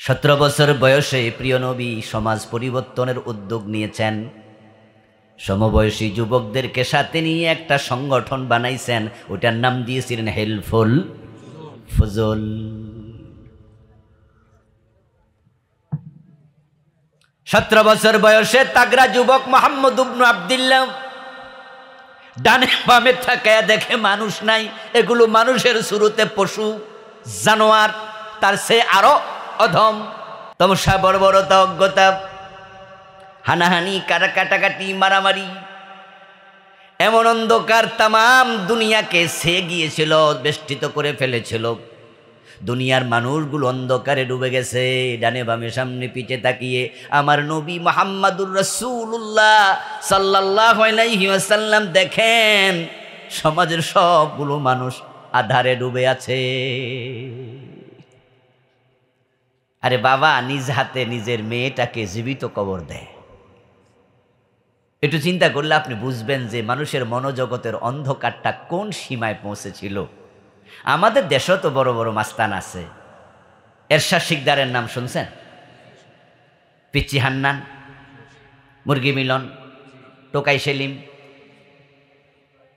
17 বছর বয়সে প্রিয় নবী সমাজ পরিবর্তনের উদ্যোগ নিয়েছেন। সমবয়সী যুবকদেরকে সাথে নিয়ে একটা সংগঠন বানাইছেন, ওটার নাম দিয়েছিলেন হেল্পফুল ফুজুল। সতেরো বছর বয়সে তাগড়া যুবক মোহাম্মদ ইবনে আব্দুল্লাহ ডানে বামে তাকায়া দেখে মানুষ নাই, এগুলো মানুষের শুরুতে পশু জানোয়ার, তার সে আরো অধম। তমসা বর্বরতা, অজ্ঞতা, হানাহানি, কাটাকাটি, মারামারি, এমন অন্ধকার তামাম দুনিয়াকে সে গিয়েছিল, বেষ্টিত করে ফেলেছিল। দুনিয়ার মানুষগুলো অন্ধকারে ডুবে গেছে। ডানে বামে সামনে পিছে তাকিয়ে আমার নবী মুহাম্মাদুর রাসূলুল্লাহ সাল্লাল্লাহু আলাইহি ওয়াসাল্লাম দেখেন সমাজের সবগুলো মানুষ আধারে ডুবে আছে। আরে বাবা নিজ হাতে নিজের মেয়েটাকে জীবিত কবর দেয়। একটু চিন্তা করলে আপনি বুঝবেন যে মানুষের মনোজগতের অন্ধকারটা কোন সীমায় পৌঁছেছিল। আমাদের দেশেও তো বড় বড় মাস্তান আছে। এরশাদ শিকদারের নাম শুনছেন? পিচ্চি হান্নান, মুরগি মিলন, টোকাই সেলিম।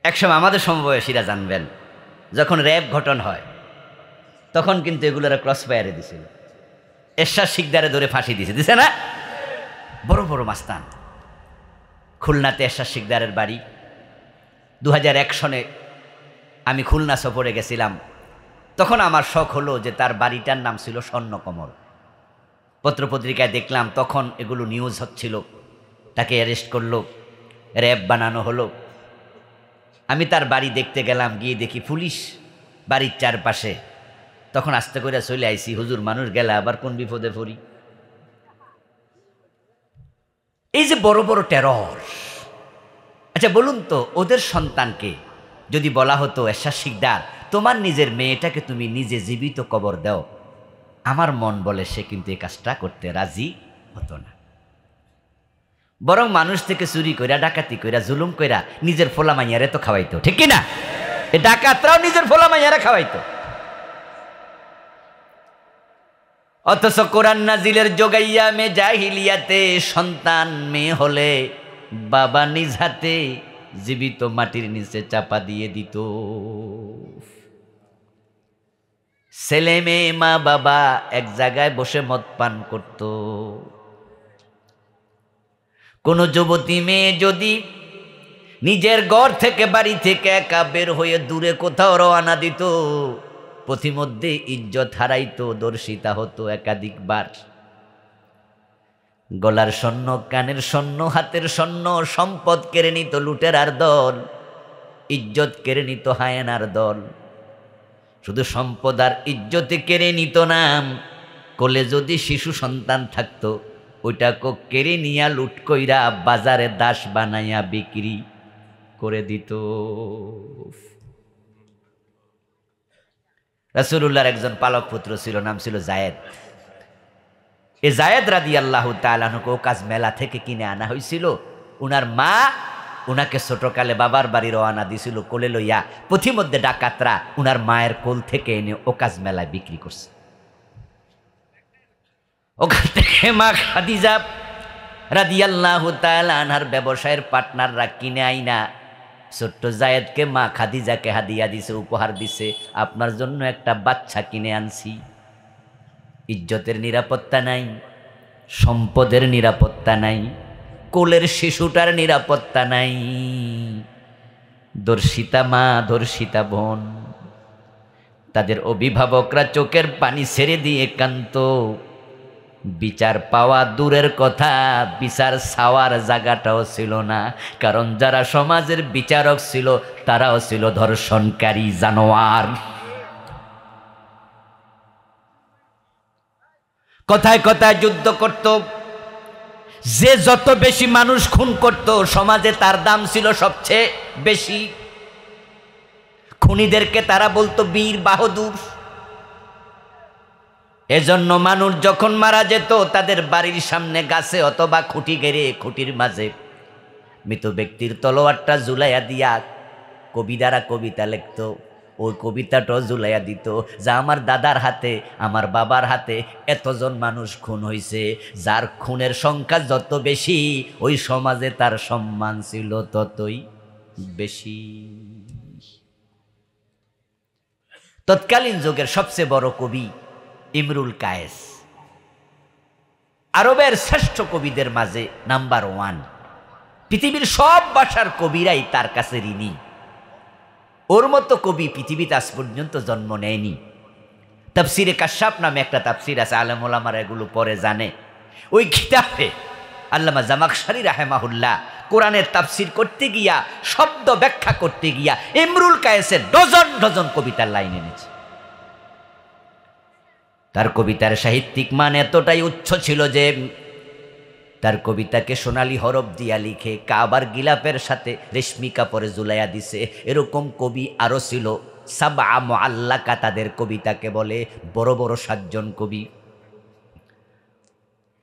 একসময় আমাদের সমবয়সীরা জানবেন, যখন র্যাব ঘটন হয় তখন কিন্তু এগুলোরা ক্রস ফায়ারে দিছিল। এরশাদ শিকদারে ধরে ফাঁসি দিছে না? বড় বড় মাস্তান। খুলনাতে এরশাদ শিকদারের বাড়ি। 2001 সনে আমি খুলনা সফরে গেছিলাম। তখন আমার শখ হলো যে তার বাড়িটার নাম ছিল স্বর্ণকমল। পত্রপত্রিকায় দেখলাম তখন এগুলো নিউজ হচ্ছিল। তাকে অ্যারেস্ট করলো, র্যাব বানানো হলো। আমি তার বাড়ি দেখতে গেলাম, গিয়ে দেখি পুলিশ বাড়ির চারপাশে। তখন আস্তে করে চলে আইসি, হুজুর মানুষ গেলে আবার কোন বিপদে পড়ি। এই যে বড় বড় টেরর, আচ্ছা বলুন তো ওদের সন্তানকে যদি বলা হতো এরশাদ শিকদার তোমার নিজের মেয়েটাকে তুমি নিজে জীবিত কবর দাও, আমার মন বলে সে কিন্তু এই কাজটা করতে রাজি হতো না। বরং মানুষ থেকে চুরি কইরা, ডাকাতি কইরা, জুলুম কইরা নিজের ফোলা মাইয়ারে তো খাওয়াইতো, ঠিক কিনা? এই ডাকাতরাও নিজের ফোলা মাইয়ারে খাওয়াইতো। অথচ কোরআন নাজিলের জোগাইয়া মে জাহিলিয়াতে সন্তান মেয়ে হলে বাবা নিজ হাতে জীবিত মাটির নিচে চাপা দিয়ে দিত। ছেলে মেয়ে মা বাবা এক জায়গায় বসে মদ পান করত। কোন যুবতী মেয়ে যদি নিজের ঘর থেকে, বাড়ি থেকে একা বের হয়ে দূরে কোথাও রওনা দিত, পথিমধ্যে ইজ্জত হারাইতো, দর্শিতা হতো একাধিকবার। গলার স্বর্ণ, কানের স্বর্ণ, হাতের স্বর্ণ, সম্পদ কেড়ে নিত লুটেরার দল, ইজ্জত কেড়ে নিত হায়েনার দল। শুধু সম্পদ আর ইজ্জতে কেড়ে নিত না, কোলে যদি শিশু সন্তান থাকতো ওইটাকে কেড়ে নিয়া লুট কইরা বাজারে দাস বানাইয়া বিক্রি করে দিত। রাসূলুল্লাহর একজন পালক পুত্র ছিল, নাম ছিল জায়েদ। এই জায়েদ রাদিয়াল্লাহু তাআলা আনহু কাজ মেলা থেকে কিনে আনা হয়েছিল। উনার মা উনাকে ছোটকালে বাবার বাড়ি রওনা দিছিল কোলে লইয়া। পথিমধ্যে ডাকাতরা উনার মায়ের কোল থেকে এনে ওকাজ মেলায় বিক্রি করছে। ওখান থেকে মা খাদিজা রাদিয়াল্লাহু তাআলা আনহার ব্যবসায়ের পার্টনাররা কিনে আইনা ছোট্ট জায়েদকে মা খাদিজাকে হাদিয়া দিছে, উপহার দিছে, আপনার জন্য একটা বাচ্চা কিনে আনছি। ইজ্জতের নিরাপত্তা নাই, সম্পদের নিরাপত্তা নাই, কোলের শিশুটার নিরাপত্তা নাই। ধর্ষিতা মা, ধর্ষিতা বোন, তাদের অভিভাবকরা চোখের পানি ছেড়ে দিয়ে কান্ত। বিচার পাওয়া দূরের কথা, বিচার চাওয়ার জায়গাটাও ছিল না, কারণ যারা সমাজের বিচারক ছিল তারাও ছিল ধর্ষণকারী জানোয়ার। কথায় কথায় যুদ্ধ করত। যে যত বেশি মানুষ খুন করত সমাজে তার দাম ছিল সবচেয়ে বেশি। খুনিদেরকে তারা বলতো বীর বাহাদুর। এজন্য মানুষ যখন মারা যেত তাদের বাড়ির সামনে গাছে অথবা খুঁটি গেড়ে খুঁটির মাঝে মৃত ব্যক্তির তলোয়ারটা ঝুলাইয়া দিয়া কবি দ্বারা কবিতা লিখত। ওই কবিতাটাও ঝুলাইয়া দিত, যা আমার দাদার হাতে আমার বাবার হাতে এতজন মানুষ খুন হয়েছে, যার খুনের সংখ্যা যত বেশি ওই সমাজে তার সম্মান ছিল ততই বেশি। তৎকালীন যুগের সবচেয়ে বড় কবি ইমরুল কায়েস, আরবের শ্রেষ্ঠ কবিদের মাঝে নাম্বার 1। পৃথিবীর সব ভাষার কবিরাই তার কাছে ঋণী। ওর মতো কবি পৃথিবীতে আজ পর্যন্ত জন্ম নেয়নি। তাফসিরে কাশাফ নামে একটা তাফসির আছে, আলেম ওলামারা এগুলো পরে জানে। ওই কিতাবে আল্লামা জামাখশারী রাহেমাহুল্লাহ কোরআনের তাফসির করতে গিয়া, শব্দ ব্যাখ্যা করতে গিয়া ইমরুল কায়েসের ডজন ডজন কবিতার লাইন এনেছে। তার কবিতার সাহিত্যিক মান এতটাই উচ্চ ছিল যে তার কবিতাকে সোনালী হরফ দিয়া লিখে কাবার গিলাপের সাথে রেশমি কাপড়ে ঝুলাইয়া দিছে। এরকম কবি আরও ছিল, সাবআ মুআল্লাকা তাদের কবিতাকে বলে, বড় বড় 7 জন কবি।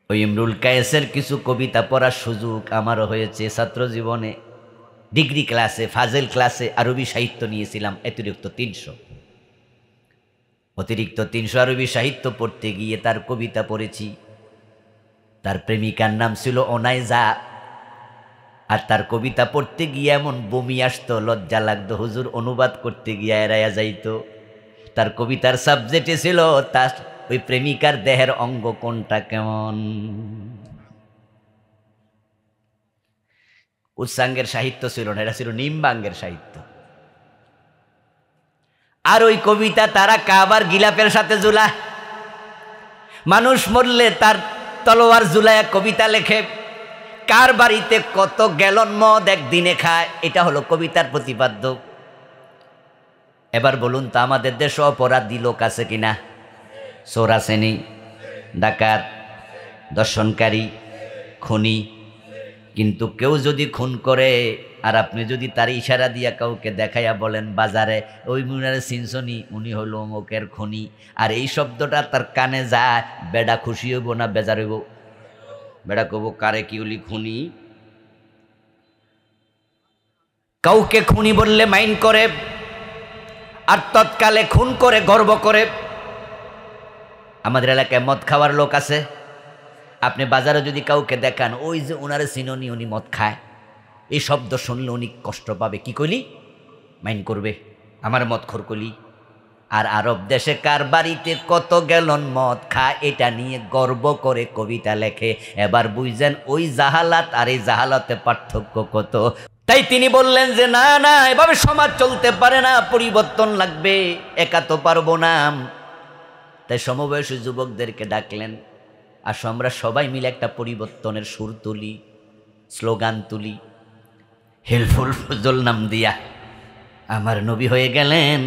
ওই ইমরুল কায়েসের কিছু কবিতা পড়ার সুযোগ আমারও হয়েছে ছাত্র জীবনে। ডিগ্রি ক্লাসে, ফাজেল ক্লাসে আরবি সাহিত্য নিয়েছিলাম অতিরিক্ত 300 আরবি সাহিত্য পড়তে গিয়ে তার কবিতা পড়েছি। তার প্রেমিকার নাম ছিল অনাইজা, আর তার কবিতা পড়তে গিয়ে এমন বমি আসতো, লজ্জা লাগতো, হুজুর অনুবাদ করতে গিয়ে এড়াইয়া যাইতো। তার কবিতার সাবজেক্টে ছিল তার ওই প্রেমিকার দেহের অঙ্গ কোনটা কেমন। উচ্চাঙ্গের সাহিত্য ছিল না, এটা ছিল নিম্বাঙ্গের সাহিত্য। আর ওই কবিতা তারা কাবার গিলাপের সাথে ঝুলা, মানুষ মরলে তার তলোয়ার ঝুলায়া কবিতা লেখে, কার বাড়িতে কত গ্যালন মদ একদিনে খায়, এটা হলো কবিতার প্রতিপাদ্য। এবার বলুন তো আমাদের দেশে অপরাধী লোক আছে কিনা? চোর আসেনি, ডাকাত, দর্শনকারী, খুনি। কিন্তু কেউ যদি খুন করে আর আপনি যদি তার ইশারা দিয়া কাউকে দেখাইয়া বলেন বাজারে ওই মুনারে সিনসনি, উনি হলো অমুকের খুনি, আর এই শব্দটা তার কানে যায়, বেডা খুশি হইব না বেজার হইব? বেডা কব কারে কি উলি খুনি। কাউকে খুনি বললে মাইন্ড করে, আর তৎকালে খুন করে গর্ব করে। আমাদের এলাকায় মদ খাওয়ার লোক আছে, আপনি বাজারে যদি কাউকে দেখান ওই যে উনারে চিননি, উনি মদ খায়, এই শব্দ শুনলে উনি কষ্ট পাবে, কি কইলি মাইন্ড করবে, আমার মদ খোর কলি। আর আরব দেশে কার বাড়িতে কত গ্যালন মদ খায় এটা নিয়ে গর্ব করে কবিতা লেখে। এবার বুঝছেন ওই জাহালাত আর এই জাহালাতে পার্থক্য কত। তাই তিনি বললেন যে না না, এভাবে সমাজ চলতে পারে না, পরিবর্তন লাগবে, একা তো পারবো না। তাই সমবয়সী যুবকদেরকে ডাকলেন, আসো আমরা সবাই মিলে একটা পরিবর্তনের সুর তুলি, স্লোগান তুলি। হেলফুল ফজল নাম দিয়া আমার নবী হয়ে গেলেন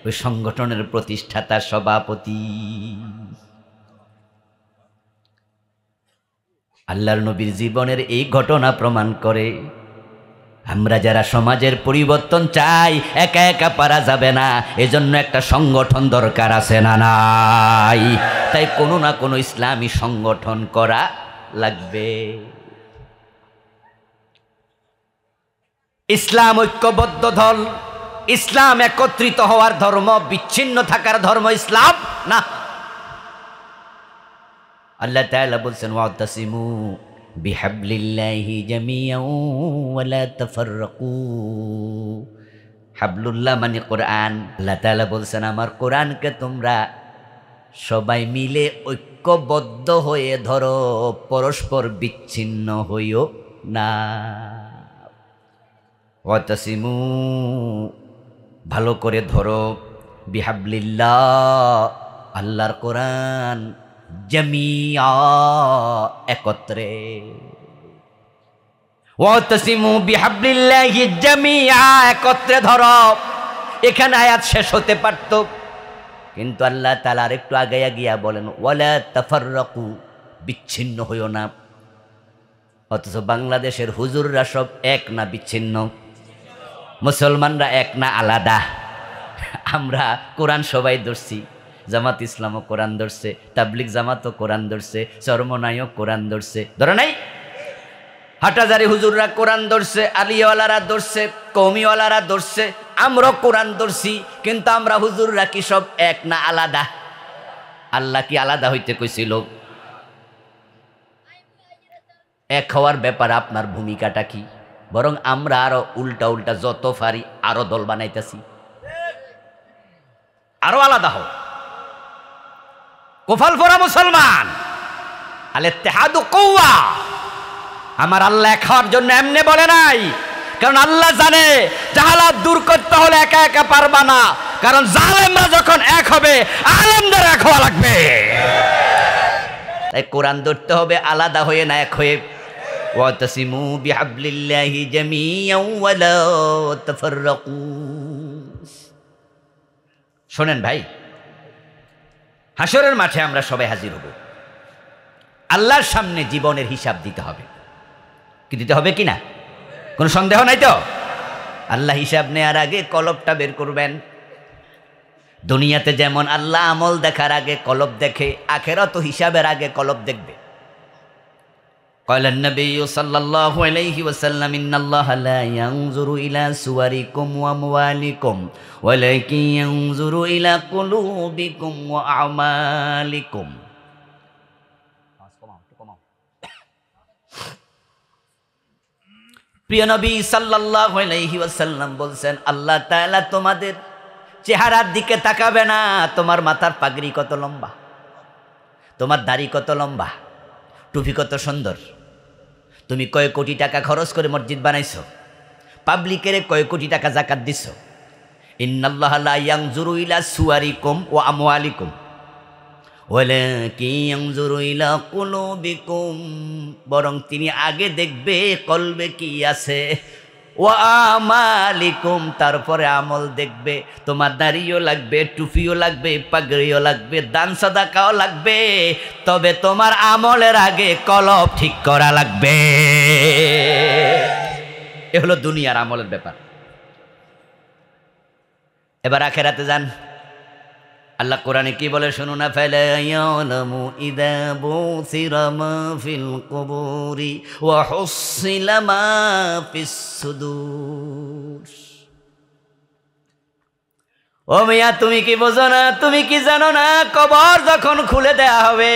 ওই সংগঠনের প্রতিষ্ঠাতা সভাপতি। আল্লাহর নবীর জীবনের এই ঘটনা প্রমাণ করে আমরা যারা সমাজের পরিবর্তন চাই একা একা পারা যাবে না, এজন্য একটা সংগঠন দরকার আছে না নাই? তাই কোনো না কোনো ইসলামী সংগঠন করা লাগবে। ইসলাম ঐক্যবদ্ধ দল, ইসলাম একত্রিত হওয়ার ধর্ম, বিচ্ছিন্ন থাকার ধর্ম ইসলাম না। আল্লাহ তাআলা বলছেন ওয়াতাসিমু বিহাবলিল্লাহি জামিআন ওয়া লা তাফাররাকু। হাবলুল্লাহ মানে কোরআন। আল্লাহ তাআলা বলছেন আমার কোরআনকে তোমরা সবাই মিলে ঐক্যবদ্ধ হয়ে ধরো, পরস্পর বিচ্ছিন্ন হইও না। ওয়াতাসিমু ভালো করে ধরো, বিহাবলিল্লাহ আল্লাহর কোরআন, জামিআ একত্রে। ওয়াতাসিমু বিহাবলিল্লাহি জামিআ একত্রে ধরো। এখানে আয়াত শেষ হতে পারত, কিন্তু আল্লাহ তাআলা আরেকটু আগাইয়া গিয়া বলেন ওয়ালা তাফাররাকু, বিচ্ছিন্ন হইও না। অথচ বাংলাদেশের হুজুররা সব এক না বিচ্ছিন্ন? মুসলমানরা এক না আলাদা? আমরা কোরআন সবাই ধরছি, জামাত ইসলামও কোরআন ধরছে, তাবলিগ জামাতও কোরআন ধরছে, চরমনাইও কোরআন ধরছে, ধরে নাই? হাটাজারি হুজুররা কোরআন ধরছে, আলিওয়ালারা ধরছে, কৌমিওয়ালারা ধরছে, আমরা কোরআন ধরছি, কিন্তু আমরা হুজুররা কি সব এক না আলাদা? আল্লাহ কি আলাদা হইতে কইছিল? এক হওয়ার ব্যাপারে আপনার ভূমিকাটা কি? বরং আমরা আরো উল্টা উল্টা যত পারি আরো দল বানাইতেছি, আরো আলাদা হও। কোফাল ফোরা মুসলমান, আল ইত্তেহাদু কুওয়া। আমার আল্লাহ এক হওয়ার জন্য এমনি বলে নাই, কারণ আল্লাহ জানে জাহালাত দূর করতে হলে একা একা পারবা না, কারণ জালেমরা যখন এক হবে আলেমদের এক হওয়া লাগবে। তাই কোরআন ধরতে হবে আলাদা হয়ে না, এক হয়ে। ওয়াতাসিমু বিহাবলিল্লাহি জামিআন ওয়া লা তাফাররাকু। শোনেন ভাই, হাসরের মাঠে আমরা সবাই হাজির হব, আল্লাহর সামনে জীবনের হিসাব দিতে হবে। কি দিতে হবে কিনা কোনো সন্দেহ নাই তো? আল্লাহ হিসাব নেওয়ার আগে কলবটা বের করবেন। দুনিয়াতে যেমন আল্লাহ আমল দেখার আগে কলব দেখে, আখেরাত হিসাবের আগে কলব দেখবে। قال النبي صلى الله عليه وسلم إن الله لا ينظر إلى صوركم وأموالكم ولكن ينظر إلى قلوبكم وأعمالكم। প্রিয় নবী সাল্লাল্লাহু আলাইহি ওয়াসাল্লাম বলছেন, আল্লাহ তাআলা তোমাদের চেহারার দিকে তাকাবে না, তোমার মাথার পাগড়ি কত লম্বা, তোমার দাড়ি কত লম্বা, টুপি কত সুন্দর, তুমি কয় কোটি টাকা খরচ করে মসজিদ বানাইছো, পাবলিকের কয় কোটি টাকা যাকাত দিছো। ইন্নাল্লাহা লা ইয়ানজুরু ইলা সুওয়ারিকুম ওয়া আমওয়ালিকুম ওয়ালাকিন ইয়ানজুরু ইলা কুলুবিকুম। বরং তিনি আগে দেখবে কলবে কি আছে, ওয়া আমালিকুম, তারপরে আমল দেখবে। তোমার দাড়িও লাগবে, টুপিও লাগবে, পাগড়িও লাগবে, দান সাদাকাও লাগবে, তবে তোমার আমলের আগে কলব ঠিক করা লাগবে। এ হলো দুনিয়ার আমলের ব্যাপার। এবার আখিরাতে যান, আল্লাহ কোরআনে কি বলে শুনুন না, ফালা ইয়ালামু ইযা বুসিরা মা ফিল কুবুরি ওয়া হুসিলা মা ফিস সুদূর। ও মিয়া, তুমি কি বোঝো না, তুমি কি জানো না, কবর যখন খুলে দেয়া হবে,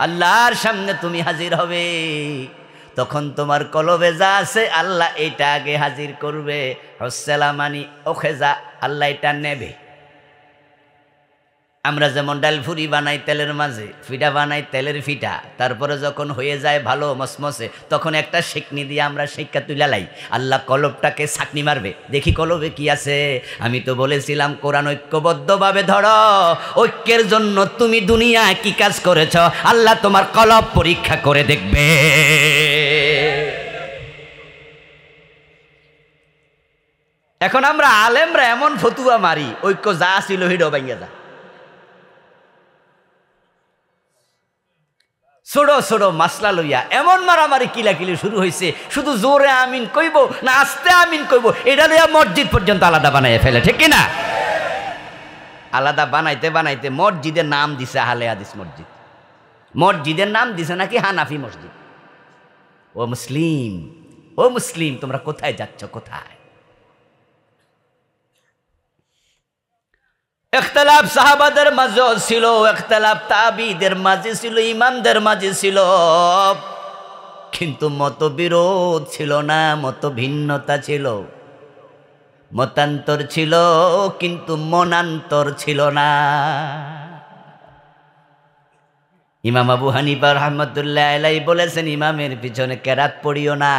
আল্লাহর সামনে তুমি হাজির হবে, তখন তোমার কলবে যা আছে আল্লাহ এটা আগে হাজির করবে। হুসিলা মানি ওখেজা, আল্লাহ এটা নেবে। আমরা যেমন ডাল ফুরি বানাই তেলের মাঝে, ফিটা বানাই তেলের ফিটা, তারপরে যখন হয়ে যায় ভালো মসমসে, তখন একটা সেকনি দিয়ে আমরা সেক্কা তুলে লাই। আল্লাহ কলবটাকে ছাকনি মারবে, দেখি কলবে কি আছে। আমি তো বলেছিলাম কোরআন ঐক্যবদ্ধভাবে ধরো, ঐক্যের জন্য তুমি দুনিয়ায় কি কাজ করেছ আল্লাহ তোমার কলব পরীক্ষা করে দেখবে। এখন আমরা আলেমরা এমন ফতুয়া মারি, ঐক্য যা ছিল হিডো ভাঙ্গা যা। ছোট ছোট মাসলা লইয়া এমন মারামারি কিলাকিলি শুরু হয়েছে, শুধু জোরে আমিন কইব না আস্তে আমিন কইব, এটা লইয়া মসজিদ পর্যন্ত আলাদা বানাইয়া ফেলে, ঠিক কিনা? আলাদা বানাইতে বানাইতে মসজিদের নাম দিছে আহলে হাদিস মসজিদ, মসজিদের নাম দিছে নাকি হানাফি মসজিদ। ও মুসলিম, ও মুসলিম, তোমরা কোথায় যাচ্ছ, কোথায়? ইখতিলাফ সাহাবাদের মাঝে ছিল, ইখতিলাফ তাবিদের মাঝে ছিল, ইমামদের মাঝে ছিল, কিন্তু মতবিরোধ ছিল না, মত ভিন্নতা ছিল, মতান্তর ছিল কিন্তু মনান্তর ছিল না। ইমাম আবু হানিফা রাহমাতুল্লাহ আলাইহি বলেছেন, ইমামের পিছনে কেরাত পড়িও না,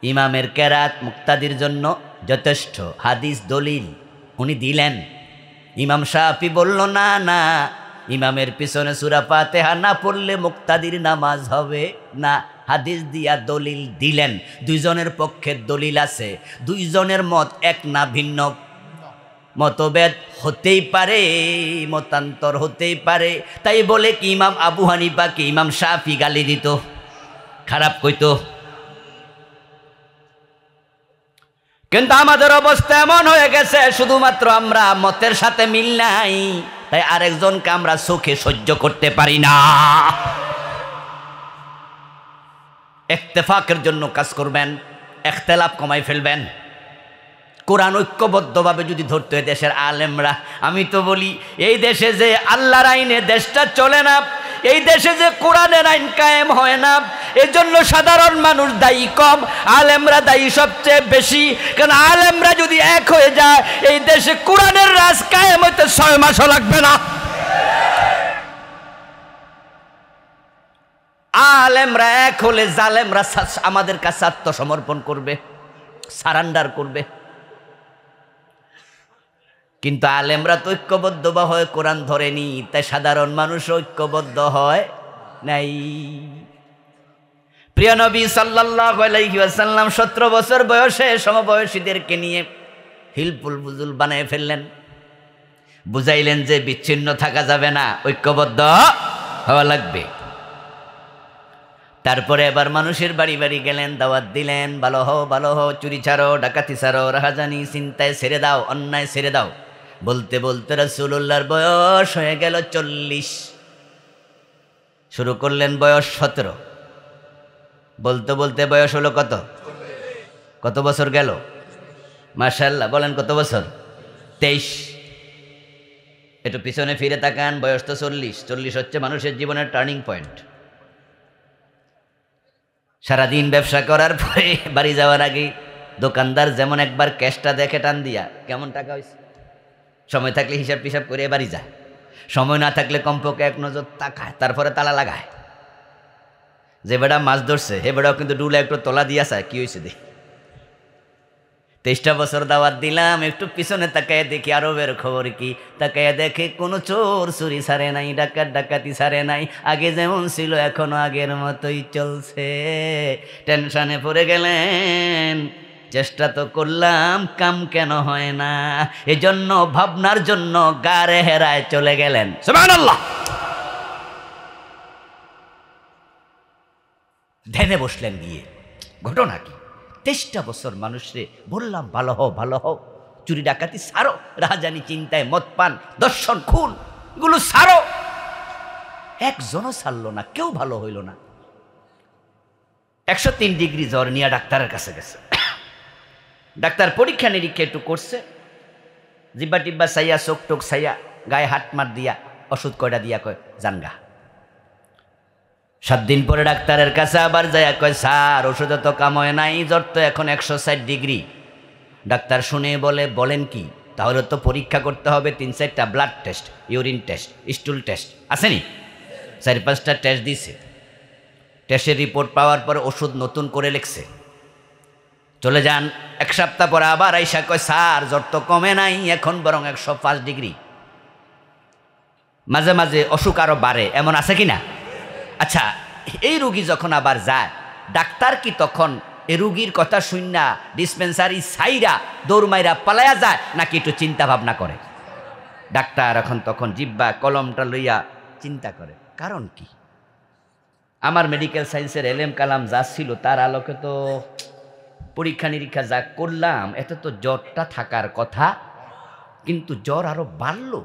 ইমামের কেরাত মুক্তাদির জন্য যথেষ্ট, হাদিস দলিল উনি দিলেন। ইমাম শাফি বলল না না, ইমামের পিছনে সূরা ফাতিহা না পড়লে মুক্তাদির নামাজ হবে না, হাদিস দিয়া দলিল দিলেন। দুইজনের পক্ষে দলিল আছে, দুইজনের মত এক না ভিন্ন, মতভেদ হতেই পারে, মতান্তর হতেই পারে। তাই বলে কি ইমাম আবু হানিফাকে ইমাম শাফি গালি দিত, খারাপ কইতো? কিন্তু আমাদের অবস্থা এমন হয়ে গেছে, শুধুমাত্র আমরা মতের সাথে মিল নাই, তাই আরেকজনকে আমরা চোখে সহ্য করতে পারি না। ইত্তেফাকের জন্য কাজ করবেন, ইখতিলাফ কমাই ফেলবেন। কোরআন ঐক্যবদ্ধভাবে যদি ধরতে হয় দেশের আলেমরা, আমি তো বলি এই দেশে যে আল্লাহর আইনে দেশটা চলে না, এই দেশে যে কোরআনের আইন কায়েম হয় না, এজন্য সাধারণ মানুষ দায়ী কম, আলেমরা দায়ী সবচেয়ে বেশি। কারণ আলেমরা যদি এক হয়ে যায় এই দেশে কোরআনের রাজ কায়েম হইতে 6 মাসও লাগবে না। আলেমরা এক হলে জালেমরা আমাদের কাছে আত্মসমর্পণ করবে, সারান্ডার করবে। কিন্তু আলেমরা তো ঐক্যবদ্ধ বা হয় কোরআন ধরেনি, তাই সাধারণ মানুষ ঐক্যবদ্ধ হয় নাই। প্রিয় নবী সাল্লাল্লাহু আলাইহি ওয়াসাল্লাম 17 বছর বয়সে সমবয়সীদেরকে নিয়ে হিলফুল ফুজুল বানিয়ে ফেললেন, বুঝাইলেন যে বিচ্ছিন্ন থাকা যাবে না, ঐক্যবদ্ধ হওয়া লাগবে। তারপরে এবার মানুষের বাড়ি বাড়ি গেলেন, দাওয়াত দিলেন, ভালো হও ভালো হও, চুরি ছাড়ো, ডাকাতি ছাড়ো, রাহাজানি চিন্তায় ছেড়ে দাও, অন্যায় ছেড়ে দাও। বলতে বলতে রাসূলুল্লাহর বয়স হয়ে গেল 40। শুরু করলেন বয়স 17, বলতে বলতে বয়স হলো কত? কত বছর গেল? মাশাআল্লাহ, বলেন কত বছর? 23। একটু পিছনে ফিরে তাকান, বয়স তো 40। 40 হচ্ছে মানুষের জীবনের টার্নিং পয়েন্ট। সারাদিন ব্যবসা করার পরে বাড়ি যাওয়ার আগে দোকানদার যেমন একবার ক্যাশটা দেখে টান দিয়া কেমন টাকা হয়েছে, সময় থাকলে হিসাব টিসাব করে বাড়ি যায়, সময় না থাকলে কমপক্ষে এক নজর তাকায়, তারপরে তালা লাগায়। যে বেড়া মাছ ধরছে হে বেড়াও কিন্তু ডুলে একটু তলা দিয়া চায় কি হয়েছে দেখি। 23টা বছর দাওয়াত দিলাম, একটু পিছনে তাকায় দেখি আরবের খবর কি, তাকায় দেখে কোনো চোর চুরি ছাড়ে নাই, ডাকাত ডাকাতি ছাড়ে নাই, আগে যেমন ছিল এখনো আগের মতোই চলছে। টেনশনে পড়ে গেলেন, চেষ্টা তো করলাম কাম কেন হয় না, এজন্য ভাবনার জন্য গারে হেরায় চলে গেলেন। সুবহানাল্লাহ। ধ্যানে বসলেন গিয়ে, ঘটনা কি? 23টা বছর মানুষরে বললাম ভালো হও ভালো হও, চুরি ডাকাতি ছাড়ো, রাহাজানি চিন্তায় মদ পান দর্শন খুন এগুলো ছাড়ো, একজনও ছাড়লো না, কেউ ভালো হইল না। 103 ডিগ্রি জ্বর নিয়ে ডাক্তারের কাছে গেছে। ডাক্তার পরীক্ষা নিরীক্ষা একটু করছে, জিব্বা টিব্বা চাইয়া চোখ টোক চাইয়া গায়ে হাত মার দিয়া ওষুধ কয়টা দিয়া কয় জানগা। 7 দিন পরে ডাক্তারের কাছে আবার যায়, কয় স্যার ওষুধে তো কাম হয় নাই, জ্বর তো এখন 160 ডিগ্রি। ডাক্তার শুনে বলে বলেন কি, তাহলে তো পরীক্ষা করতে হবে 3-4টা blood test, urine test, stool test আসেনি, 4-5টা টেস্ট দিছে। টেস্টের রিপোর্ট পাওয়ার পরে ওষুধ নতুন করে লিখছে। চলে যান 1 সপ্তাহ পরে আবার আইসা কয় স্যার জ্বর তো কমে নাই, এখন বরং 105 ডিগ্রি। মাঝে মাঝে অসুখ আরো বাড়ে, এমন আছে কি না? আচ্ছা, এই রুগী যখন আবার যায়, ডাক্তার কি তখন এই রুগীর কথা শুননা ডিসপেন্সারি সাইরা দৌড় মাইরা পালায়া যায়, নাকি একটু চিন্তা ভাবনা করে? ডাক্তার এখন তখন জিব্বা কলমটা লইয়া চিন্তা করে, কারণ কি? আমার মেডিকেল সায়েন্সের এলেম কালাম যা ছিল তার আলোকে তো পরীক্ষা নিরীক্ষা যা করলাম এতে তো জ্বরটা থাকার কথা, কিন্তু জ্বর আরো বাড়লো।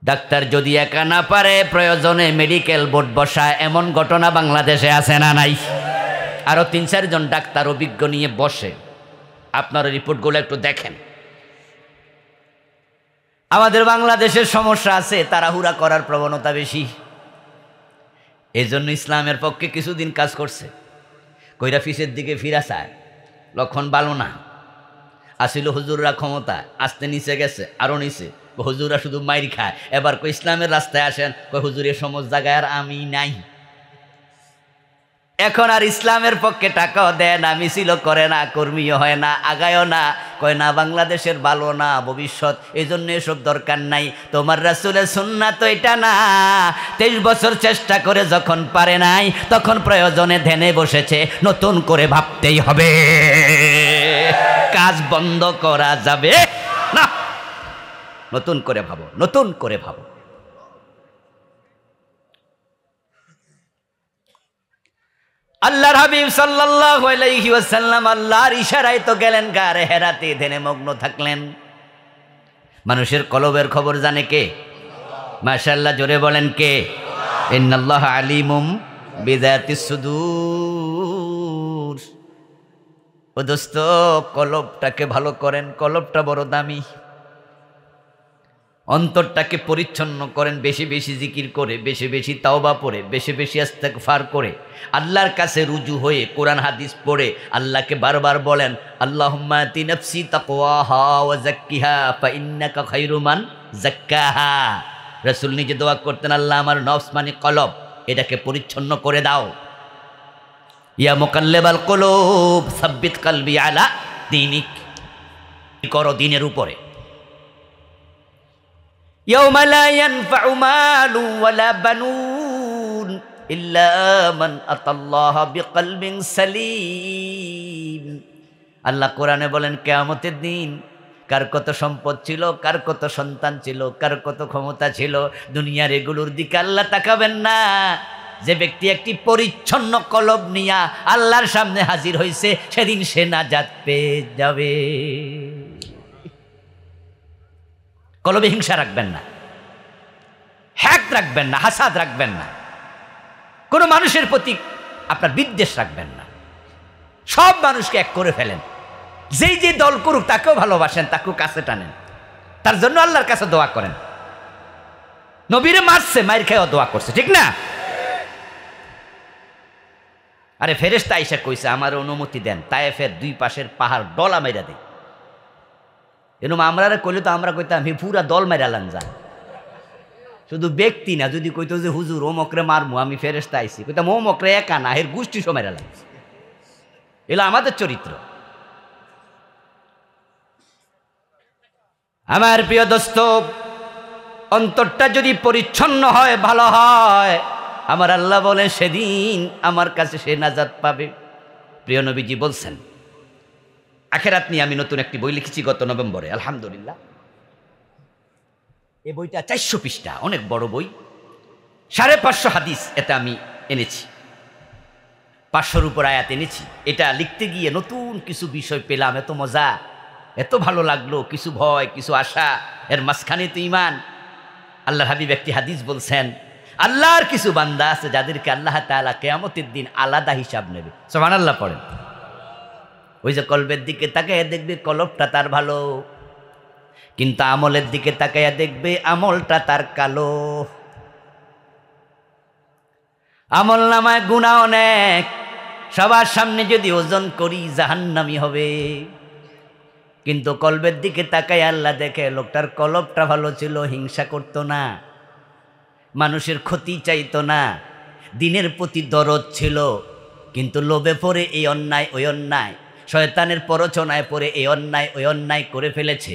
ডাক্তার যদি একা না পারে প্রয়োজনে মেডিকেল বোর্ড বসায়, এমন ঘটনা বাংলাদেশে আছে না নাই? আরো 3-4 জন ডাক্তার অভিজ্ঞ নিয়ে বসে, আপনারা রিপোর্টগুলো একটু দেখেন। আমাদের বাংলাদেশের সমস্যা আছে, তাড়াহুড়া করার প্রবণতা বেশি। এজন্য ইসলামের পক্ষে কিছুদিন কাজ করছে, কইরা ফিসের দিকে ফিরা চায়, লক্ষণ ভালো না। আসিল হুজুররা ক্ষমতা, আস্তে নিচে গেছে, আরো নিচে, হুজুরা শুধু মাইর খায়। এবার কই ইসলামের রাস্তায় আসেন, কই হুজুর এ সমস্ত জায়গায় আর আমি নাই। এখন আর ইসলামের পক্ষে টাকাও দেয় না, মিছিল করে না, কর্মীও হয় না, আগায়ও না, কয় না বাংলাদেশের ভালো না ভবিষ্যৎ, এই জন্য এসব দরকার নাই। তোমার রাসূলের সুন্নাত তো এটা না। 23 বছর চেষ্টা করে যখন পারে নাই, তখন প্রয়োজনে ধ্যানে বসেছে, নতুন করে ভাবতেই হবে, কাজ বন্ধ করা যাবে না, নতুন করে ভাবো, নতুন করে ভাবো। আল্লাহর হাবিব সাল্লাল্লাহু আলাইহি ওয়াসাল্লাম আল্লাহর ইশারায় তো গেলেন গারে হেরাতে, ধ্যানে মগ্ন থাকলেন। মানুষের কলবের খবর জানে কে? মাশাআল্লাহ, জোরে বলেন কে? ইন্নাল্লাহা আলিমুম বিযাতিস সুদূর। ও দোস্ত, কলবটাকে ভালো করেন, কলবটা বড় দামি। অন্তরটাকে পরিচ্ছন্ন করেন, বেশি বেশি জিকির করে, বেশি বেশি তাওবা পড়ে, বেশি বেশি ইস্তেগফার করে, আল্লাহর কাছে রুজু হয়ে কোরআন হাদিস পড়ে আল্লাহকে বারবার বলেন, আল্লাহুম্মা আতি নাফসি তাকওয়াহা ওয়া যাক্কিহা ফাইন্নাকা খায়রু মান যাক্কাহা। রাসূল নিজে দোয়া করতেন, আল্লাহ আমার নফস মানে কলব, এটাকে পরিচ্ছন্ন করে দাও। ইয়া মুকাল্লিবাল কুলুব সাব্বিত কলবি আলা দীনিক, করো দিনের উপরে। ইয়াউমা লা ইয়ানফাউ মালু ওয়ালা বানুন ইল্লা মান আতাল্লাহা বিকলবিন সালিম। আল্লাহ কোরআনে বলেন, কিয়ামতের দিন কার কত সম্পদ ছিল, কার কত সন্তান ছিল, কার কত ক্ষমতা ছিল, দুনিয়ার এগুলোর দিকে আল্লাহ তাকাবেন না। যে ব্যক্তি একটি পরিচ্ছন্ন কলব নিয়া আল্লাহর সামনে হাজির হয়েছে, সেদিন সে নাজাত পেয়ে যাবে। কলবে হিংসা রাখবেন না, হ্যাক রাখবেন না, হাসাদ রাখবেন না, কোনো মানুষের প্রতি আপনার বিদ্বেষ রাখবেন না। সব মানুষকে এক করে ফেলেন, যেই যে দল করুক তাকেও ভালোবাসেন, তাকেও কাছে টানেন, তার জন্য আল্লাহর কাছে দোয়া করেন। নবীরে মারছে, মায়ের খেয়েও দোয়া করছে, ঠিক না? আরে ফেরেশতা আইসা কইছে, আমার অনুমতি দেন, তায়েফের দুই পাশের পাহাড় ডলা মেরা দেয়। এরকম আমরা কইলে তো আমরা কইতাম আমি পুরা দল মেরালাম যা, শুধু ব্যক্তি না। যদি কইতো যে হুজুর ওমকরে মারমু, আমি ফেরেশতা আইছি, কইতাম ওমকরে একা না, এর গোষ্ঠী সব মেরালাম। এলো আমাদের চরিত্র। আমার প্রিয় দোস্ত, অন্তরটা যদি পরিচ্ছন্ন হয়, ভালো হয়, আমার আল্লাহ বলেন সেদিন আমার কাছে সে নাজাত পাবে। প্রিয় নবীজি বলছেন, আখেরাত নিয়ে আমি নতুন একটি বই লিখেছি গত নভেম্বরে, আলহামদুলিল্লাহ। এই বইটা 400 পৃষ্ঠা, অনেক বড় বই। 550 হাদিস এতে আমি এনেছি, 500-র উপর আয়াত এনেছি। এটা লিখতে গিয়ে নতুন কিছু বিষয় পেলাম, এত মজা, এত ভালো লাগলো, কিছু ভয়, কিছু আশা, এর মাঝখানে তো ঈমান। আল্লাহর হাবিব একটি হাদিস বলছেন, আল্লাহর কিছু বান্দা আছে যাদেরকে আল্লাহ তাআলা কিয়ামতের দিন আলাদা হিসাব নেবে। সুবহানাল্লাহ পড়েন। ওই যে কলবের দিকে তাকাইয়া দেখবে কলবটা তার ভালো, কিন্তু আমলের দিকে তাকাইয়া দেখবে আমলটা তার কালো। আমল নামায় গুনাহ অনেক, সবার সামনে যদি ওজন করি জাহান্নামী হবে। কিন্তু কলবের দিকে তাকাইয়া আল্লাহ দেখে লোকটার কলবটা ভালো ছিল, হিংসা করতো না, মানুষের ক্ষতি চাইতো না, দিনের প্রতি দরদ ছিল, কিন্তু লোভে পড়ে এই অন্যায় ওই অন্যায়, শয়তানের প্ররোচনায় পড়ে এই অন্যায় ওই অন্যায় করে ফেলেছে।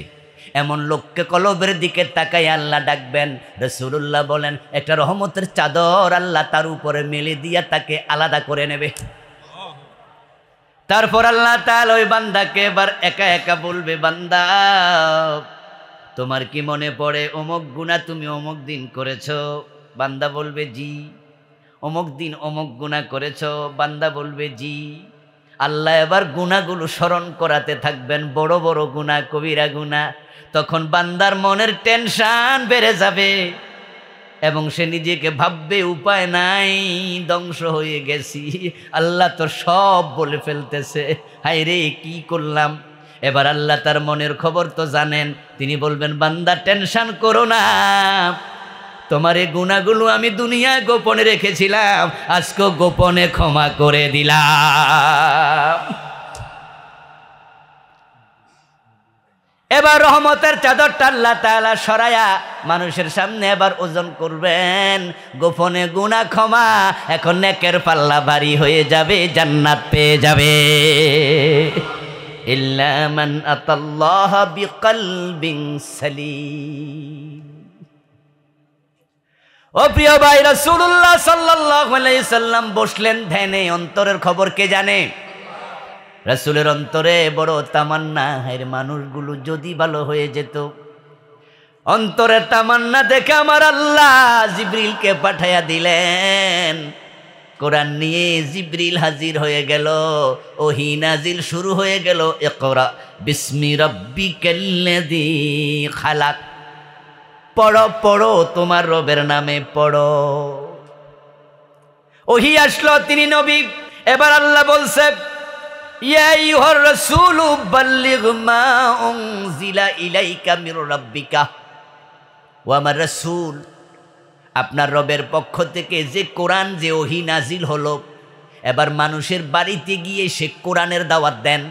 এমন লোককে কলবের দিকে তাকাই আল্লাহ ডাকবেন। রাসূলুল্লাহ বলেন, একটা রহমতের চাদর আল্লাহ তার উপরে মেলে দিয়া তাকে আলাদা করে নেবে। তারপর আল্লাহ তাআলা ওই বান্দাকে এবার একা একা বলবে, বান্দা তোমার কি মনে পড়ে অমুক গুনাহ তুমি অমুক দিন করেছো? বান্দা বলবে জি। অমুক দিন অমুক গুনাহ করেছো? বান্দা বলবে জি। আল্লাহ এবার গুনাহগুলো স্মরণ করাতে থাকবেন, বড় বড় গুনাহ, কবিরা গুনাহ। তখন বান্দার মনের টেনশন বেড়ে যাবে এবং সে নিজেকে ভাববে উপায় নাই, ধ্বংস হয়ে গেছি, আল্লাহ তো সব বলে ফেলতেছে, হায় রে কি করলাম। এবার আল্লাহ তার মনের খবর তো জানেন, তিনি বলবেন, বান্দা টেনশন করো না, তোমার এই গুনাহগুলো আমি দুনিয়ায় গোপনে রেখেছিলাম, আজকে গোপনে ক্ষমা করে দিলাম। এবার রহমতের চাদরটা আল্লাহ তাআলা সরায়া মানুষের সামনে এবার ওজন করবেন, গোপনে গুনাহ ক্ষমা, এখন নেকের পাল্লা ভারী হয়ে যাবে, জান্নাত পেয়ে যাবে। ইল্লা মান আতাল্লাহ বিকলবিন সালিম। ও প্রিয় ভাই, রাসূলুল্লাহ সাল্লাল্লাহু আলাইহি সাল্লাম বসলেন ধ্যানে। অন্তরের খবর কে জানে? রাসূলের অন্তরে বড় তামান্না, এর মানুষগুলো যদি ভালো হয়ে যেত। অন্তরের তামান্না দেখে আমার আল্লাহ জিবরিলকে পাঠাইয়া দিলেন। কোরআন নিয়ে জিবরিল হাজির হয়ে গেল, ওহী নাজিল শুরু হয়ে গেল। ইকরা বিসমি রাব্বিকাল্লাযী খালাক, পড়ো পড়ো তোমার রবের নামে পড়ো। ওহী আসলো, তিনি নবী। এবার আল্লাহ বলছে, ইয়া আইয়ুহার রাসূলু বাল্লিগ মা উনজিলা ইলাইকা মির রাব্বিকা। ও আমার রাসূল, আপনার রবের পক্ষ থেকে যে কোরআন, যে ওহী নাজিল হলো, এবার মানুষের বাড়িতে গিয়ে সে কোরআনের দাওয়াত দেন।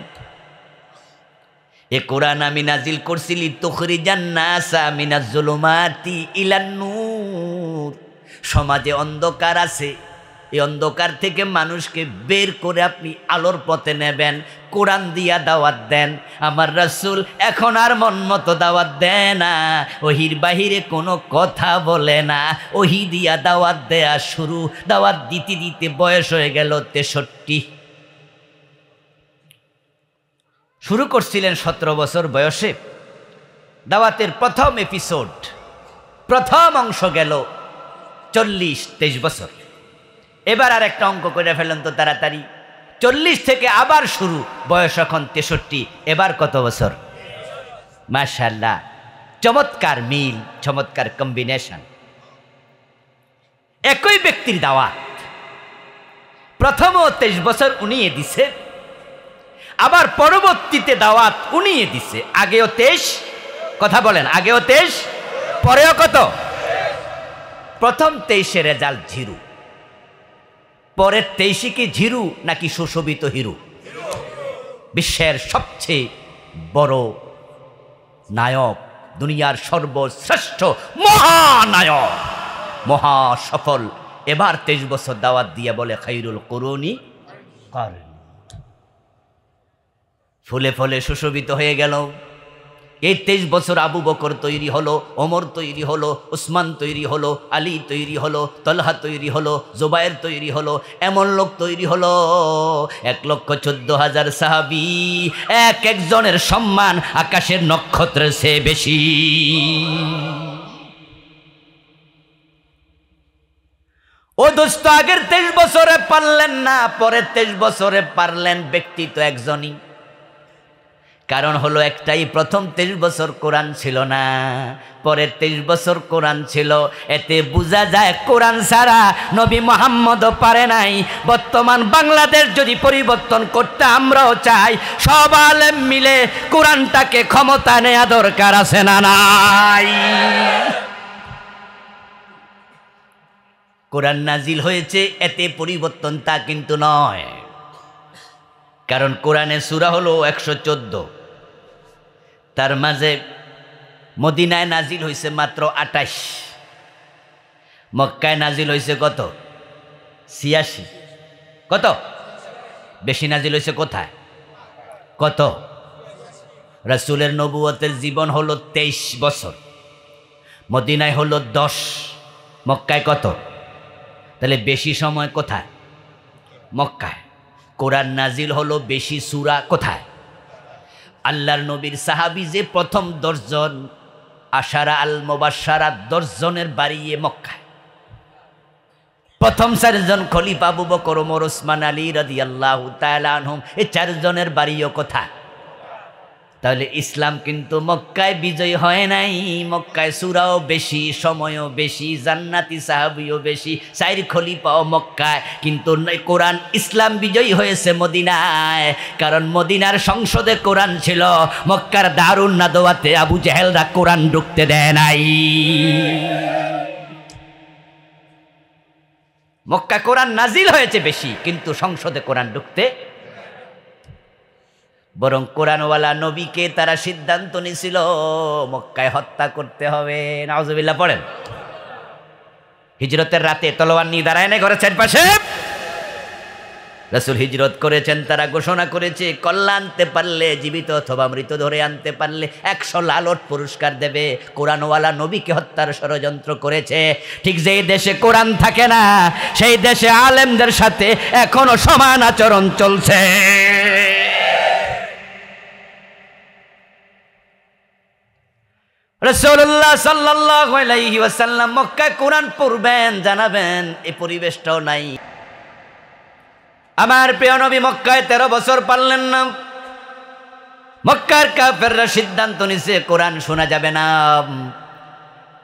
এ কোরআন আমি নাজিল করছি লিতুখরিজান নাসা মিনাজ জুলুমাতি ইলান নূর। সমাজে অন্ধকার আছে, এই অন্ধকার থেকে মানুষকে বের করে আপনি আলোর পথে নেবেন, কোরআন দিয়া দাওয়াত দেন। আমার রাসূল এখন আর মন মতো দাওয়াত দেয় না, ওহির বাহিরে কোনো কথা বলে না, ওহি দিয়া দাওয়াত দেয়া শুরু। দাওয়াত দিতে দিতে বয়স হয়ে গেল 63। শুরু করছিলেন 17 বছর বয়সে। দাওয়াতের প্রথম এপিসোড, প্রথম অংশ গেল 40-23 বছর। এবার আর একটা অঙ্ক করে ফেলেন তো তাড়াতাড়ি। 40 থেকে আবার শুরু, বয়স এখন 63। এবার কত বছর? মাশাআল্লাহ, চমৎকার মিল, চমৎকার কম্বিনেশন। একই ব্যক্তির দাওয়াত, প্রথমও 23 বছর উনিয়ে দিছে, আবার পরবর্তীতে দাওয়াত উনিয়ে দিছে। আগেও 23, কথা বলেন, আগেও 23, পরেও কত? প্রথম 23-এ রেজাল্ট 0, পরের 23 কি জিরু নাকি সুশোভিত হিরু? বিশ্বের সবচেয়ে বড় নায়ক, দুনিয়ার সর্বশ্রেষ্ঠ মহানায়ক, মহা সফল। এবার 23 বছর দাওয়াত দিয়ে বলে খায়রুল কুরুনি কারনি। ফুলে ফলে সুশোভিত হয়ে গেল। এই 23 বছর আবু বকর তৈরি হলো, ওমর তৈরি হলো, উসমান তৈরি হলো, আলী তৈরি হলো, তলহা তৈরি হলো, জুবায়ের তৈরি হলো। এমন লোক তৈরি হলো 1,14,000 সাহাবী। এক একজনের সম্মান আকাশের নক্ষত্রের চেয়ে বেশি। ও দোস্ত, আগের 23 বছরে পারলেন না, পরের 23 বছরে পারলেন। ব্যক্তি তো একজনই, কারণ হলো একটাই, প্রথম 23 বছর কোরআন ছিল না, পরের 23 বছর কোরআন ছিল। এতে বোঝা যায় কোরআন ছাড়া নবী মুহাম্মদও পারে নাই। বর্তমান বাংলাদেশ যদি পরিবর্তন করতে আমরাও চাই, সব আলেম মিলে কোরআনটাকে ক্ষমতা নেওয়া দরকার আছে না নাই? কোরআন নাজিল হয়েছে, এতে পরিবর্তন তা কিন্তু নয়। কারণ কোরআনের সূরা হলো 114, তার মাঝে মদিনায় নাজিল হয়েছে মাত্র 28, মক্কায় নাজিল হয়েছে কত? 86। কত বেশি নাজিল হয়েছে কোথায়? কত? রাসূলের নবুয়তের জীবন হলো 23 বছর, মদিনায় হলো 10, মক্কায় কত? তাহলে বেশি সময় কোথায়? মক্কায়। কোরআন নাজিল হলো বেশি সূরা কোথায়? আল্লাহর নবীর সাহাবী যে প্রথম 10 জন, আশারা আল মুবাশশারা 10 জনের বাড়িয়ে মক্কায়। প্রথম 4 জন খলিফা আবু বকর, ওমর, ওসমান, আলী রাদিয়াল্লাহু তাআলা আনহুম, এই 4 জনের বাড়িও কোথায়? তাহলে ইসলাম কিন্তু মক্কায় বিজয় হয় নাই। মক্কায় সূরাও বেশি, সময়ও বেশি, জান্নাতি সাহাবীও বেশি, 4 খলিফাও মক্কায়। কিন্তু কোরআন, ইসলাম বিজয়ী হয়েছে মদিনায়, কারণ মদিনার সংসদে কোরআন ছিল। মক্কার দারুন নাদওয়াতে আবু জেহেলরা কোরআন ঢুকতে দেয় নাই। মক্কা কোরআন নাজিল হয়েছে বেশি, কিন্তু সংসদে কোরআন ঢুকতে, বরং কোরআনওয়ালা নবীকে তারা সিদ্ধান্ত নিয়েছিল মক্কায় হত্যা করতে হবে। নাউজুবিল্লাহ পড়েন। হিজরতের রাতে তলোয়ার নিয়ে দাঁড়ায় না ঘরের চারপাশে। রাসূল হিজরত করেছেন, তারা ঘোষণা করেছে কল্যাণ আনতে পারলে, জীবিত অথবা মৃত ধরে আনতে পারলে 100 লালট পুরস্কার দেবে। কোরআনওয়ালা নবীকে হত্যার ষড়যন্ত্র করেছে। ঠিক যেই দেশে কোরআন থাকে না, সেই দেশে আলেমদের সাথে এখনো সমান আচরণ চলছে। রাসূলুল্লাহ সাল্লাল্লাহু আলাইহি ওয়াসাল্লাম মক্কায় কোরআন পড়বেন, জানাবেন, এই পরিবেশটাও নাই। আমার প্রিয় নবী মক্কায় 13 বছর পারলেন না। মক্কার কাফেররা সিদ্ধান্ত নিছে কোরআন শোনা যাবে না।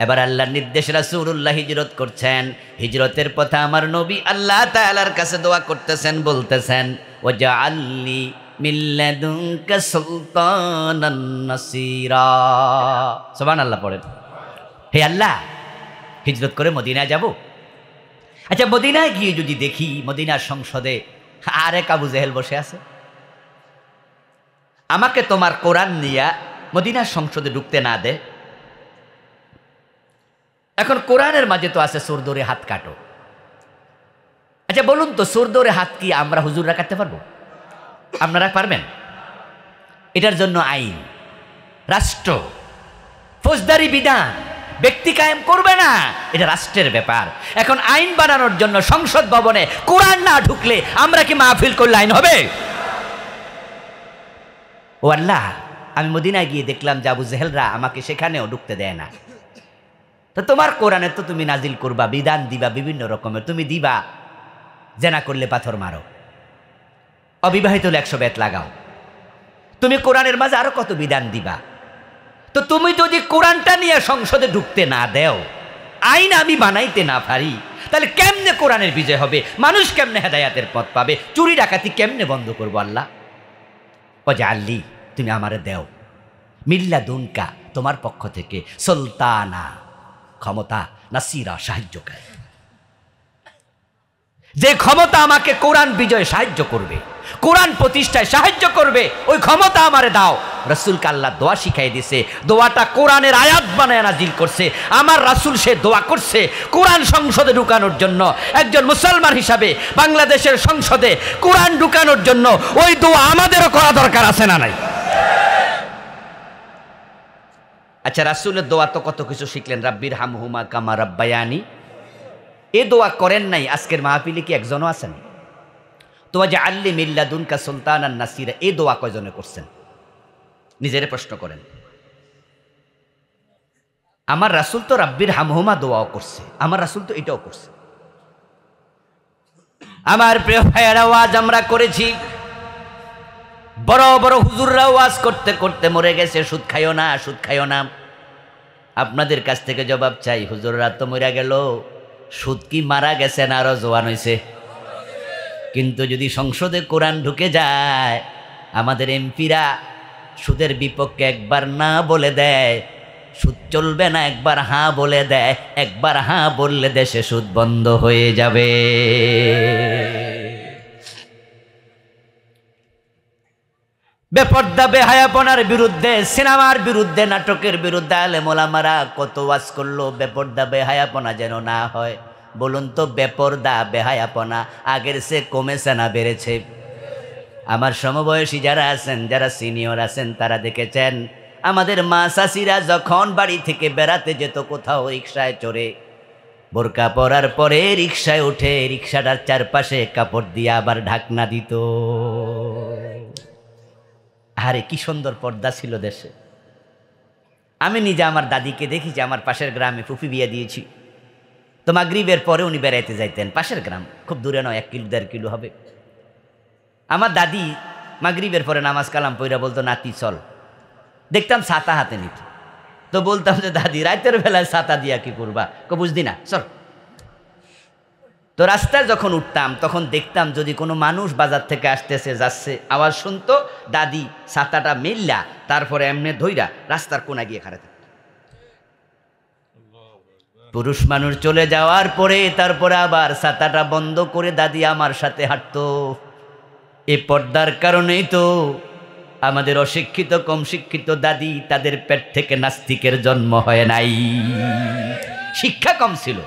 এবার আল্লাহর নির্দেশে রাসূলুল্লাহ হিজরত করছেন। হিজরতের পথে আমার নবী আল্লাহ তাআলার কাছে দোয়া করতেছেন, বলতেছেন ওয়াজআলনি মিন লাদুনকা সুলতানান নাসীরা। সুবহানাল্লাহ পড়েন। হে আল্লাহ, হিজরত করে মদিনায় যাব। আচ্ছা, মদিনায় গিয়ে যদি দেখি মদিনার সংসদে আরেক আবু জেহেল বসে আছে, আমাকে তোমার কোরআন নিয়ে মদিনার সংসদে ঢুকতে না দে। এখন কোরআনের মাঝে তো আছে সুর ধরে হাত কাটো। আচ্ছা বলুন তো, সুর ধরে হাত কি আমরা হুজুররা কাটতে পারবো? আপনারা পারবেন? এটার জন্য আইন, রাষ্ট্র, ফৌজদারি বিধান ব্যক্তি কায়েম করবে না, এটা রাষ্ট্রের ব্যাপার। এখন আইন বানানোর জন্য সংসদ ভবনে কোরআন না ঢুকলে আমরা কি মাহফিল করলে আইন হবে? ও আল্লাহ, আমি মদিনায় গিয়ে দেখলাম যে আবু জেহেলরা আমাকে সেখানেও ঢুকতে দেয় না। তো তোমার কোরআনে তো তুমি নাজিল করবা, বিধান দিবা বিভিন্ন রকমের, তুমি দিবা জেনা করলে পাথর মারো, অবিবাহিত হলে 100 বেত লাগাও, তুমি কোরআনের মাঝে আরো কত বিধান দিবা। তো তুমি যদি কোরআনটা নিয়ে সংসদে ঢুকতে না দেও, আইন আমি বানাইতে না পারি, তাহলে কেমনে কোরআনের বিজয় হবে? মানুষ কেমনে হেদায়াতের পথ পাবে? চুরি ডাকাতি কেমনে বন্ধ করবো? আল্লাহ ওয়াজআলনি, তুমি আমারে দেও মিল্লা দুনকা, তোমার পক্ষ থেকে, সুলতানা, ক্ষমতা, নাসিরা, সাহায্যকারী, যে ক্ষমতা আমাকে কোরআন বিজয়ে সাহায্য করবে, কোরআন প্রতিষ্ঠায় সাহায্য করবে, ওই ক্ষমতা আমারে দাও। রাসূলকে আল্লাহ দোয়া শিখাই দিছে, দোয়াটা কোরআনের আয়াত বানায় নাজিল করছে। আমার রাসূল সে দোয়া করছে কোরআন সংসদে ঢুকানোর জন্য। একজন মুসলমান হিসাবে বাংলাদেশের সংসদে কোরআন ঢুকানোর জন্য ওই দোয়া আমাদেরও করা দরকার আছে না নাই? আচ্ছা, রাসূলের দোয়া তো কত কিছু শিখলেন, রাব্বির হামহুমা কামা রাব্বায়ানি। এ দোয়া করেন নাই আজকের মাহফিলে কি একজনও আছেন? তো ওয়াজআলনি মিন লাদুনকা সুলতানান নাসীরা, এই দোয়া কয়জনে করছেন? নিজেরে প্রশ্ন করেন। আমার রাসূল তো রাব্বির হামহুমা দোয়াও করছে, আমার রাসূল তো এটাও করছে। আমার প্রিয় ভাইয়েরা, ওয়াজ আমরা করেছি, বড় বড় হুজুররা ওয়াজ করতে করতে মরে গেছে, সুদ খাইও না, সুদ খাইও না। আপনাদের কাছ থেকে জবাব চাই, হুজুররা তো মরে গেল, সুদ কি মারা গেছে না আরো জোয়ান হয়েছে? কিন্তু যদি সংসদে কোরআন ঢুকে যায়, আমাদের এমপিরা সুদের বিপক্ষে একবার না বলে দেয়, সুদ চলবে না, একবার হাঁ বলে দেয়, একবার হাঁ বললে দেশে সুদ বন্ধ হয়ে যাবে। বেপর্দা বেহায়াপনার বিরুদ্ধে, সিনেমার বিরুদ্ধে, নাটকের বিরুদ্ধে আলেম ওলামারা কত ওয়াজ করলো, বেপর্দা বেহায়াপনা যেন না হয়। বলুন তো, বেপর্দা বেহায়াপনা আগের সে কমেছে না বেড়েছে? আমার সমবয়সী যারা আছেন, যারা সিনিয়র আছেন, তারা দেখেছেন আমাদের মা চাচিরা যখন বাড়ি থেকে বেড়াতে যেত কোথাও, রিক্সায় চড়ে, বোরকা পরার পরে রিক্সায় উঠে রিক্সাটার চারপাশে কাপড় দিয়ে আবার ঢাকনা দিত। আরে কি সুন্দর পর্দা ছিল দেশে। আমি নিজে আমার দাদিকে দেখেছি, আমার পাশের গ্রামে ফুফি বিয়ে দিয়েছি, তো মাগরিবের পরে উনি বেড়াইতে যাইতেন, পাশের গ্রাম, খুব দূরে নয়, 1 কিলো 1.5 কিলো হবে। আমার দাদি মাগরিবের পরে নামাজ কালাম পইরা বলতো, নাতি চল। দেখতাম ছাতা হাতে নিত, তো বলতাম যে দাদি রাতের বেলায় ছাতা দিয়া কি করবা? বুঝদি না, চল। তো রাস্তায় যখন উঠতাম তখন দেখতাম যদি কোনো মানুষ বাজার থেকে আসতেছে যাচ্ছে, আওয়াজ শুনতো, দাদি ছাতাটা মেললা তারপরে এমনি ধইরা রাস্তার কোনা গিয়ে খাড়াতে। পুরুষ মানুষ চলে যাওয়ার পরে তারপরে আবার ছাতাটা বন্ধ করে দাদি আমার সাথে হাঁটতো। এই পর্দার কারণেই তো আমাদের অশিক্ষিত কম শিক্ষিত দাদি, তাদের পেট থেকে নাস্তিকের জন্ম হয় নাই, শিক্ষা কম ছিল।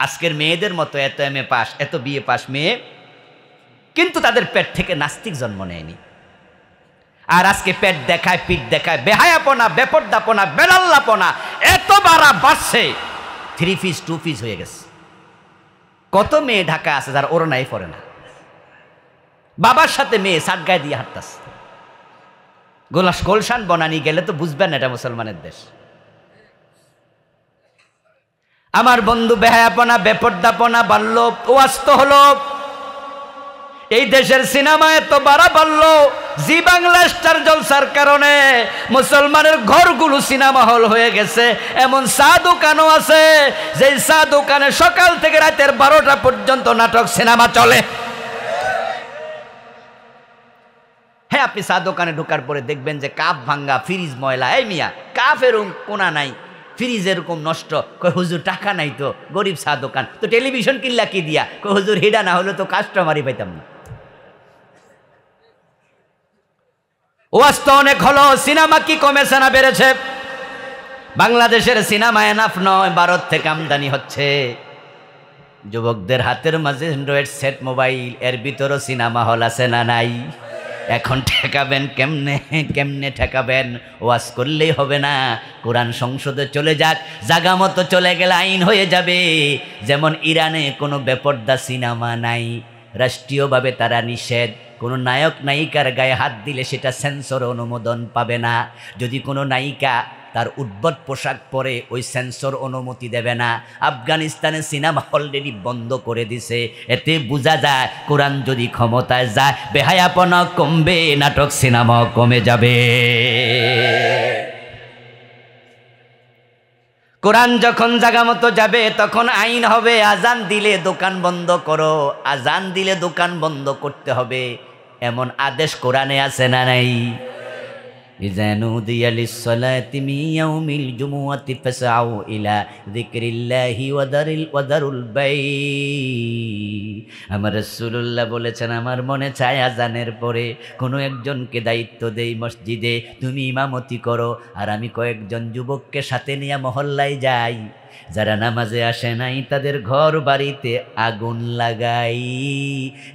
আজকের মেয়েদের মতো এত এমএ পাস, এত বিএ পাস মেয়ে, কিন্তু তাদের পেট থেকে নাস্তিক জন্ম নেয়নি। আর আজকে পেট দেখায়, পিঠ দেখায়, বেহায়াপনা, বেপর্দাপনা, বেলাল্লাপনা এত বাড়া বাড়ছে, 3 পিস 2 পিস হয়ে গেছে। কত মেয়ে ঢাকা আছে যারা ওড়নাই পরে না, বাবার সাথে মেয়ে শার্ট গায়ে দিয়ে হাঁটতেছে। গোলশান বনানি গেলে তো বুঝবেন এটা মুসলমানের দেশ। আমার বন্ধু, বেহায়াপনা বেপর্দাপনা বাড়ল, ওয়াজ তো হলো। এই দেশের সিনেমা এত বাড়া বাড়লো, জি বাংলা স্টার জলসার কারণে মুসলমানের ঘরগুলো সিনেমা হল হয়ে গেছে। এমন চা দোকানও আছে যে চা দোকানে সকাল থেকে রাতের 12টা পর্যন্ত নাটক সিনেমা চলে। হ্যাঁ, আপনি চা দোকানে ঢোকার পরে দেখবেন যে কাপ ভাঙ্গা, ফ্রিজ ময়লা। এই মিয়া, কাপের কোনা নাই, ফ্রিজ এরকম নষ্ট। কই হুজুর টাকা নাই তো, গরিব চা দোকান, তো টেলিভিশন কিনলা কি দিয়া? কই হুজুর হিডা না হলে তো কাস্টমারই পাইতাম না। ওয়াজ তো অনেক হলো, সিনেমা কি কমেছে না বেড়েছে? বাংলাদেশের সিনেমা এনাফ নয়, ভারত থেকে আমদানি হচ্ছে। যুবকদের হাতের মাঝে অ্যান্ড্রয়েড সেট মোবাইল, এর ভিতরও সিনেমা হল আছে না নাই? এখন ঠেকাবেন কেমনে? কেমনে ঠেকাবেন? ওয়াজ করলেই হবে না, কোরআন সংসদে চলে যাক, জাগা মতো চলে গেলে আইন হয়ে যাবে। যেমন ইরানে কোনো বেপর্দা সিনেমা নাই, রাষ্ট্রীয়ভাবে তারা নিষেধ। কোনো নায়ক নায়িকার গায়ে হাত দিলে সেটা সেন্সর অনুমোদন পাবে না। যদি কোনো নায়িকা তার উদ্ভট পোশাক পরে, ওই সেন্সর অনুমতি দেবে না। আফগানিস্তানে সিনেমা অলরেডি বন্ধ করে দিছে। এতে বোঝা যায় কোরআন যদি ক্ষমতায় যায়, বেহায়াপনা কমবে, নাটক সিনেমা কমে যাবে। কোরআন যখন জায়গা মতো যাবে তখন আইন হবে। আজান দিলে দোকান বন্ধ করো, আজান দিলে দোকান বন্ধ করতে হবে, এমন আদেশ কোরআনে আছে না নাই? ইযা নুদিয়া লিস-সালাতি মিন ইয়াউমিল জুমুআতি ফাসআউ ইলা যিকরিল্লাহি ওয়া দারুল বাই। আমার রাসূলুল্লাহ বলেছেন, আমার মনে চায় আজানের পরে কোনো একজনকে দায়িত্ব দেই মসজিদে, তুমি ইমামতি করো, আর আমি কয়েকজন যুবককে সাথে নিয়ে মহল্লায় যাই, যারা নামাজে আসে নাই তাদের ঘর বাড়িতে আগুন লাগাই।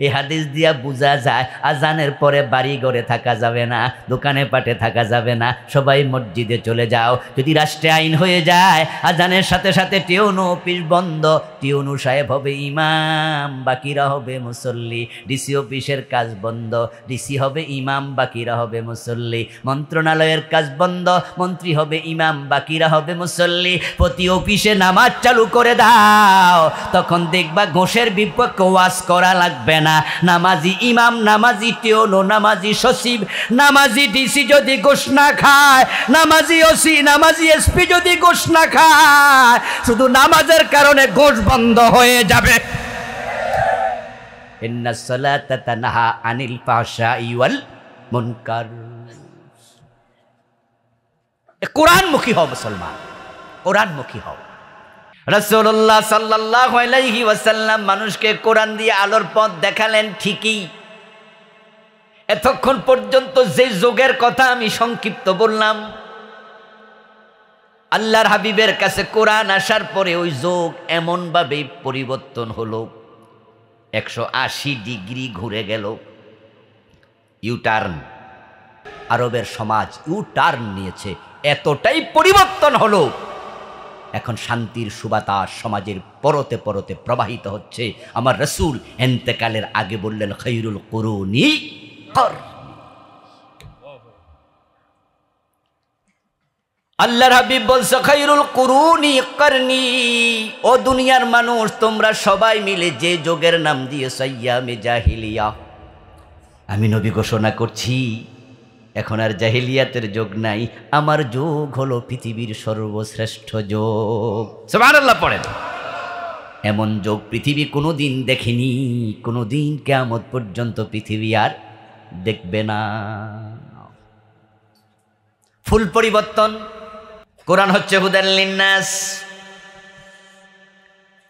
এই হাদিস দিয়া বোঝা যায় আজানের পরে বাড়ি ঘরে থাকা যাবে না, দোকানে পাটে থাকা যাবে না, সবাই মসজিদে চলে যাও। যদি রাষ্ট্রে আইন হয়ে যায় আজানের সাথে সাথে টিউন অফিস বন্ধ, টিউনু সাহেব হবে ইমাম, বাকিরা হবে মুসল্লি। ডিসি অফিসের কাজ বন্ধ, ডিসি হবে ইমাম, বাকিরা হবে মুসল্লি। মন্ত্রণালয়ের কাজ বন্ধ, মন্ত্রী হবে ইমাম, বাকিরা হবে মুসল্লি। প্রতি অফিসে নামাজ চালু করে দাও, তখন দেখবা ঘোষের বিপক্ষে ওয়াজ করা লাগবে না। নামাজি ইমাম, নামাজি টিউনো, নামাজি সচিব, নামাজি ডিসি যদি ঘোষ না খায়, নামাজি ওসি, নামাজি এসপি যদি ঘোষ না খায়, শুধু নামাজের কারণে ঘোষ বন্ধ হয়ে যাবে। ইন্নাস সালাতা তানহা আনিল ফাহশাই ওয়াল মুনকার। কোরআনমুখী হও মুসলমান, কোরআনমুখী হও। রাসূলুল্লাহ সাল্লাল্লাহু আলাইহি ওয়াসাল্লাম মানুষকে কোরআন দিয়ে আলোর পথ দেখালেন ঠিকই। এতক্ষণ পর্যন্ত যে যুগের কথা আমি সংক্ষিপ্ত বললাম, আল্লাহর হাবিবের কাছে কোরআন আসার পরে ওই যুগ এমনভাবে পরিবর্তন হলো, 180 ডিগ্রি ঘুরে গেল। ইউটার্ন, আরবের সমাজ ইউটার্ন নিয়েছে, এতটাই পরিবর্তন হলো। এখন শান্তির সুবাতাস সমাজের পরতে পরতে প্রবাহিত হচ্ছে। আমার রাসূল ইন্তেকালের আগে বললেন, খায়রুল কুরুনি করনি। আল্লাহর হাবিব বলছে, খায়রুল কুরুনি করনি। ও দুনিয়ার মানুষ, তোমরা সবাই মিলে যে যুগের নাম দিয়েছ আইয়ামে জাহিলিয়া, আমি নবী ঘোষণা করছি এখন আর জাহিলিয়াতের যুগ নাই, আমার যুগ হলো পৃথিবীর সর্বশ্রেষ্ঠ যুগ। সুবহানাল্লাহ পড়েন। এমন যুগ পৃথিবী কোনোদিন দেখেনি, কোনোদিন কিয়ামত পর্যন্ত পৃথিবী আর দেখবে না। ফুল পরিবর্তন। কোরআন হচ্ছে হুদাল লিন্নাস,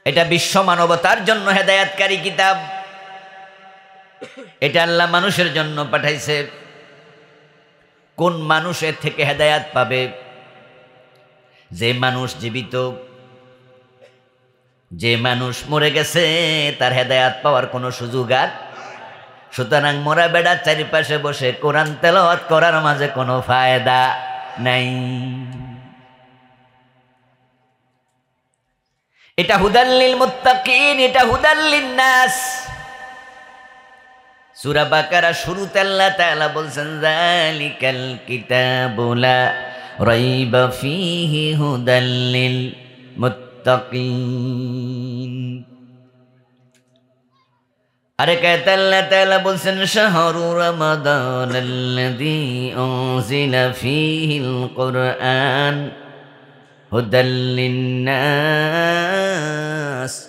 এটা বিশ্ব মানবতার জন্য হেদায়েতকারী কিতাব। এটা আল্লাহ মানুষের জন্য পাঠাইছে। কোন মানুষ এর থেকে হেদায়াত পাবে? যে মানুষ জীবিত, যে মানুষ মরে গেছে তার হেদায়াত পাওয়ার কোনো সুযোগ আর। সুতরাং মোরা বেড়ার চারিপাশে বসে কোরআন তেলাওয়াত করার মাঝে কোনো ফায়দা নাই। এটা হুদাল্লিল মুত্তাকিন, এটা হুদাল্লিন নাস। সূরা বাকারা শুরুতে আল্লাহ তাআলা বলছেন, যালিকাল কিতাবু লা রাইবা ফীহি হুদাল্লিল মুত্তাকিন। আরে কায়তা আল্লাহ তাআলা বলছেন শাহরু রমাদানাল্লাযী উনজিলা ফীহিল কুরআন হুদাল লিন্নাস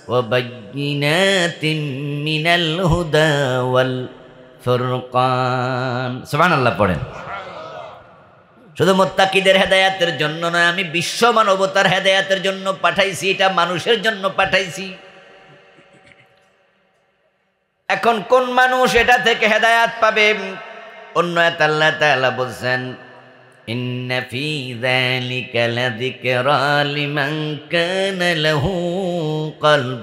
ওয়া বায়্যিনাতিন মিনাল হুদা ওয়াল ফুরকান। সুবহানাল্লাহ পড়েন। শুধু মুত্তাকিদের হেদায়েতের জন্য নয়, আমি বিশ্ব মানবতার হেদায়েতের জন্য পাঠাইছি, এটা মানুষের জন্য পাঠাইছি। এখন কোন মানুষ এটা থেকে হেদায়াত পাবে? অন্য আয়াতে আল্লাহ তাআলা বলছেন ইন্না ফী যালিকা লাযিকরা লিমান কানা লাহু কলব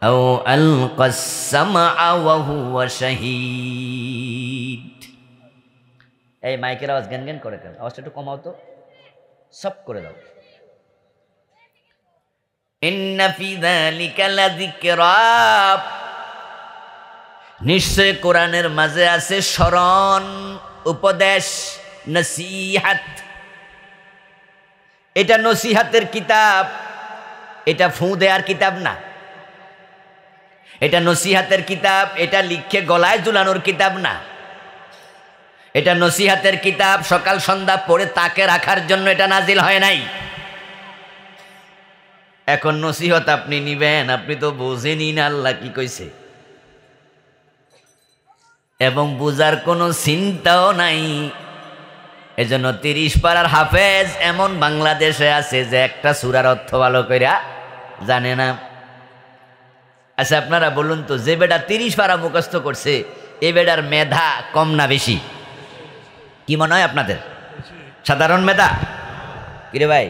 আও আলকাস সামআ ওয়া হুয়া শাহীদ। এই মাইকের আওয়াজ গান গান করে কেন? আওয়াজটা একটু কমাও তো, সব করে দাও। ইন্না ফী যালিকা লাযিকরা, নিশ্চয় কোরআনের মাঝে আছে স্মরণ, উপদেশ, নসিহাত। এটা নসিহাতের কিতাব, এটা ফু দেয়ার কিতাব না। এটা নসিহাতের কিতাব, এটা লিখে গলায় ঝুলানোর কিতাব না। এটা নসিহাতের কিতাব, সকাল সন্ধ্যা পড়ে তাকে রাখার জন্য এটা নাজিল হয় নাই। এখন নসিহত আপনি নিবেন, আপনি তো বোঝেনই না আল্লাহ কি কইছে, এবং বুঝার কোনো চিন্তাও নাই। এজন্য 30 পারার হাফেজ এমন বাংলাদেশে আছে যে একটা সূরার অর্থ ভালো কইরা জানে না। আচ্ছা আপনারা বলুন তো, যে বেটা 30 পারা মুখস্থ করছে এ বেটার মেধা কম না বেশি? কি মনে হয় আপনাদের? সাধারণ মেধা? কিরে ভাই,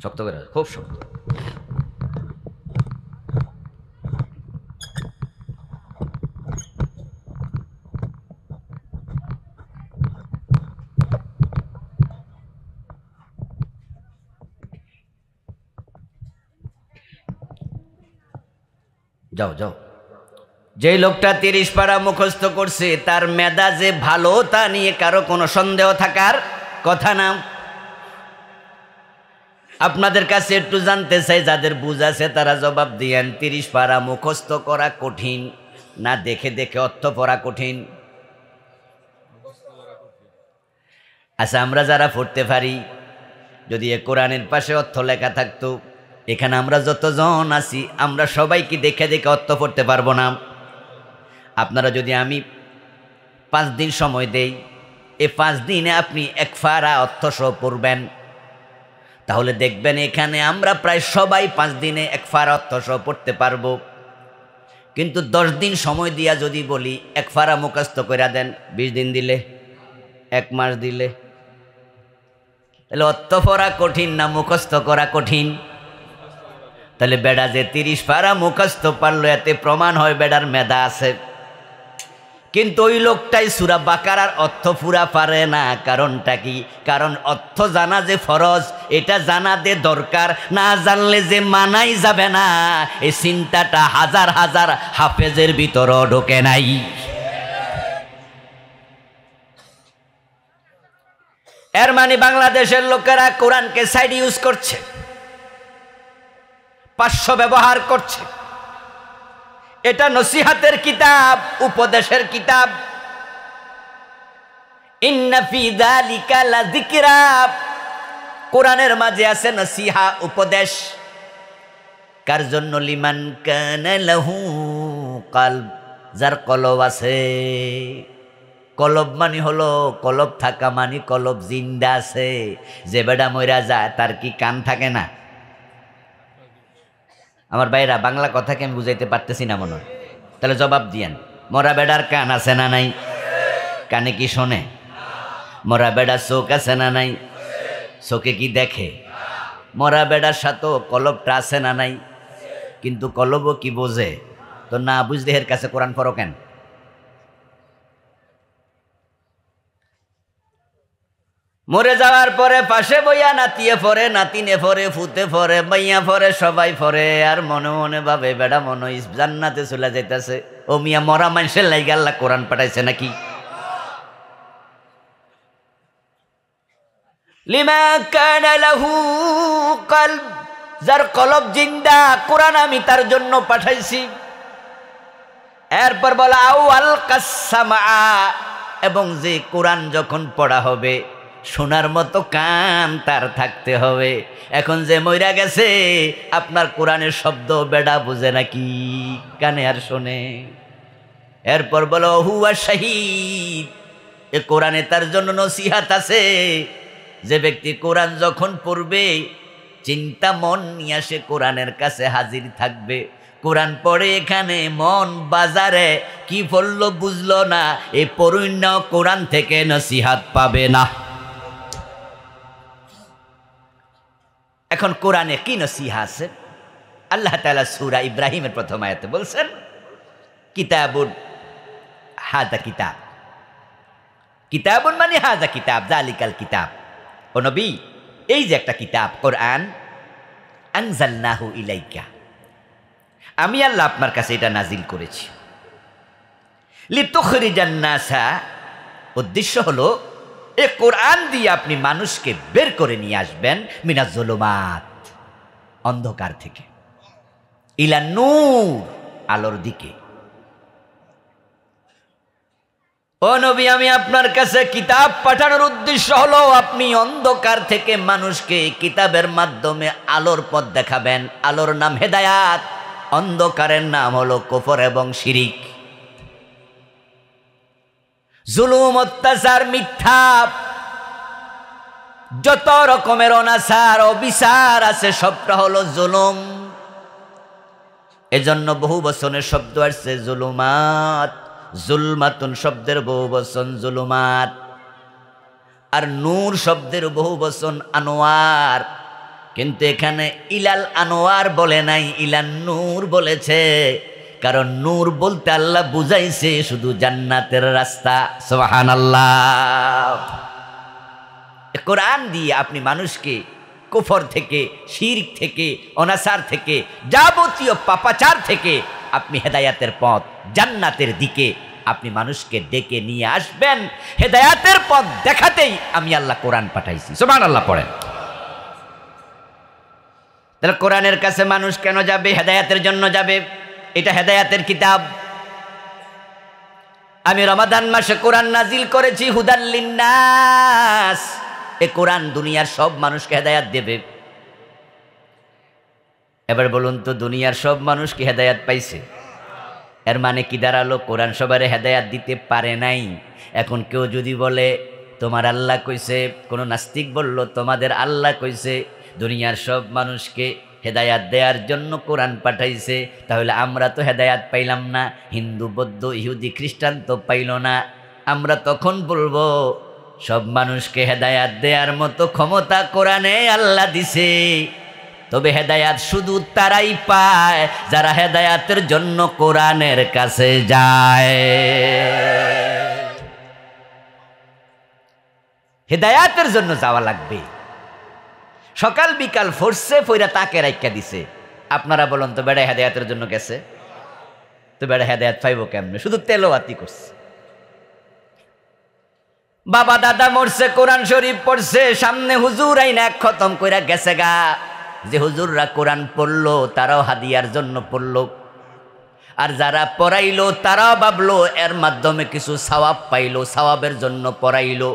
শক্ত করে, খুব শক্ত। যাও যাও। যে লোকটা 30 পারা মুখস্থ করছে তার মেধা যে ভালো তা নিয়ে কারো কোনো সন্দেহ থাকার কথা না। আপনাদের কাছে একটু জানতে চাই, যাদের বুঝ আছে তারা জবাব দিয়েন, 30 পারা মুখস্থ করা কঠিন না দেখে দেখে অর্থ পড়া কঠিন? আচ্ছা আমরা যারা পড়তে পারি, যদি এ কোরআনের পাশে অর্থ লেখা থাকতো, এখানে আমরা যতজন আছি আমরা সবাই কি দেখে দেখে অর্থ পড়তে পারবো না? আপনারা যদি আমি 5 দিন সময় দেই, এই 5 দিনে আপনি 1 পারা অর্থ সহ পড়বেন, তাহলে দেখবেন এখানে আমরা প্রায় সবাই 5 দিনে 1 পারা অর্থ সহ পড়তে পারবো। কিন্তু 10 দিন সময় দিয়া যদি বলি 1 পারা মুখস্থ করে দেন, 20 দিন দিলে, 1 মাস দিলে, তাহলে অর্থ পড়া কঠিন না মুখস্থ করা কঠিন? তাহলে বেড়া যে 30 পারা মুখস্থ পারলো এতে প্রমাণ হয় বেড়ার মেধা আছে। কিন্তু ওই লোকটাই সূরা বাকারার অর্থ পুরা পারে না। কারণটা কি? কারণ অর্থ জানা যে ফরজ, এটা জানা যে দরকার, না জানলে যে মানাই যাবে না, এই চিন্তাটা হাজার হাজার হাফেজের ভিতরও ঢোকে নাই। এর মানে বাংলাদেশের লোকেরা কোরআনকে সাইড ইউজ করছে, 500 ব্যবহার করছে। এটা নসিহাতের কিতাব, উপদেশের কিতাব। ইন্না ফী যালিকা লাযিকরা, কোরআনের মাঝে আছে নসিহা, উপদেশ। কার জন্য? লিমান কানা লাহু কলব, যার কলব আছে। কলব মানে হলো, কলব থাকা মানে কলব জিন্দা আছে। যে বেটা মইরা যায় তার কি কান থাকে না? আমার ভাইরা বাংলা কথাকে আমি বুঝাইতে পারতেছি না মনে হয়, তাহলে জবাব দিয়েন। মরা বেড়ার কান আছে না নাই? কানে কি শোনে? মরা বেড়ার চোখ আছে না নাই? চোখে কি দেখে? মরা বেড়ার সাথেও কলবটা আছে না নাই? কিন্তু কলবও কি বোঝে? তো না বুঝলে এর কাছে কোরআন পড়ো কেন? মরে যাওয়ার পরে পাশে বইয়া নাতিয়ে পড়ে, নাতিনে পড়ে, ফুতে পড়ে, মাইয়া পড়ে, সবাই পড়ে, আর মনে মনে ভাবে বেড়া মনে জান্নাতে চলে যাইতেছে। ও মিয়া, মরা মানুষের লাইগা আল্লাহ কোরআন পাঠাইছে নাকি? লিমা কানা লাহু কলব, যার কলব জিন্দা, কোরআন আমি তার জন্য পাঠাইছি। এরপর বলা আউ আল কাসমা, এবং যে কোরআন যখন পড়া হবে শোনার মতো কান তার থাকতে হবে। এখন যে মইরা গেছে, আপনার কোরআনের শব্দ বেডা বুঝে নাকি, কানে আর শোনে। এরপর বলো হুয়া শাহিদ, এ কোরআনে তার জন্য নসিহাত আছে। যে ব্যক্তি কোরআন যখন পড়বে চিন্তা মন নিয়ে সে কোরআনের কাছে হাজির থাকবে। কোরআন পড়ে এখানে মন বাজারে কি পড়লো বুঝলো না, এই পড়ুন কোরআন থেকে নসিহাত পাবে না। এখন কোরআনে কি নসিহা আছে? আল্লাহ তাআলা সূরা ইব্রাহিমের প্রথম আয়াতে বলছেন কিতাবুন হাযা কিতাব। কিতাবুন মানে হাযা কিতাব, যালিকাল কিতাব। ও নবী, এই যে একটা কিতাব কোরআন, আনজালনাহু ইলাইকা, আমি আল্লাহ আপনার কাছে এটা নাজিল করেছি। লিতুখরিজান নাসা, উদ্দেশ্য হলো এই কোরআন দিয়ে আপনি মানুষকে বের করে নিয়ে আসবেন মিনাজ জুলুমাত, অন্ধকার থেকে, ইলা নূর, আলোর দিকে। ও নবী, আমি আপনার কাছে কিতাব পাঠানোর উদ্দেশ্য হলো আপনি অন্ধকার থেকে মানুষকে কিতাবের মাধ্যমে আলোর পথ দেখাবেন। আলোর নাম হেদায়াত, অন্ধকারের নাম হলো কুফর এবং শিরিক। জুলুম, অত্যাচার, মিথ্যা, যত রকমের অনাচার অবিচার আছে সবটা হলো জুলুম। এজন্য বহু বচনের শব্দ আসছে জুলুমাত, জুলমাতুন শব্দের বহু বচন জুলুমাত, আর নূর শব্দের বহু বচন আনোয়ার। কিন্তু এখানে ইলাল আনোয়ার বলে নাই, ইলান নূর বলেছে। কারণ নূর বলতে আল্লাহ বুঝাইছে শুধু জান্নাতের রাস্তা। সুবহানাল্লাহ। কোরআন দিয়ে আপনি মানুষকে কুফর থেকে, শিরক থেকে, অনাচার থেকে, যাবতীয় পাপাচার থেকে আপনি হেদায়াতের পথ, জান্নাতের দিকে আপনি মানুষকে ডেকে নিয়ে আসবেন। হেদায়াতের পথ দেখাতেই আমি আল্লাহ কোরআন পাঠাইছি। সুবহানাল্লাহ পড়েন। তাহলে কোরআনের কাছে মানুষ কেন যাবে? হেদায়াতের জন্য যাবে। এটা হেদায়াতের কিতাব। আমি রমাদান মাসে কোরআন নাজিল করেছি হুদাল লিন্নাস। এ কোরআন দুনিয়ার সব মানুষকে হেদায়াত দেবে। এবার বলুন তো, দুনিয়ার সব মানুষ কি হেদায়াত পাইছে? এর মানে কি দাঁড়ালো? কোরআন সবারে হেদায়াত দিতে পারে নাই। এখন কেউ যদি বলে তোমার আল্লাহ কইছে, কোনো নাস্তিক বলল তোমাদের আল্লাহ কইছে দুনিয়ার সব মানুষকে হেদায়াত দেওয়ার জন্য কোরআন পাঠাইছে, তাহলে আমরা তো হেদায়াত পাইলাম না, হিন্দু, বৌদ্ধ, ইহুদি, খ্রিস্টান তো পাইল না। আমরা তখন বলবো সব মানুষকে হেদায়াত দেওয়ার মতো ক্ষমতা কোরআনে আল্লাহ দিছে, তবে হেদায়াত শুধু তারাই পায় যারা হেদায়াতের জন্য কোরআনের কাছে যায়। হেদায়াতের জন্য যাওয়া লাগবে। সকাল বিকাল ফোরসে ফইরা তাকে রাইখা দিছে। আপনারা বলুন তো, বেড়া হেদায়াতের জন্য গেছে তো বেড়া হেদায়াত পাইব কেমনে? শুধু তেলাওয়াতি করছে। বাবা দাদা মরছে, কোরআন শরীফ পড়ছে, সামনে হুজুর আইনা এক খতম কইরা গেছে গা। যে হুজুররা কোরআন পড়লো তারাও হাদিয়ার জন্য পড়লো, আর যারা পড়াইলো তারাও ভাবলো এর মাধ্যমে কিছু সওয়াব পাইলো, সওয়াবের জন্য পড়াইলো।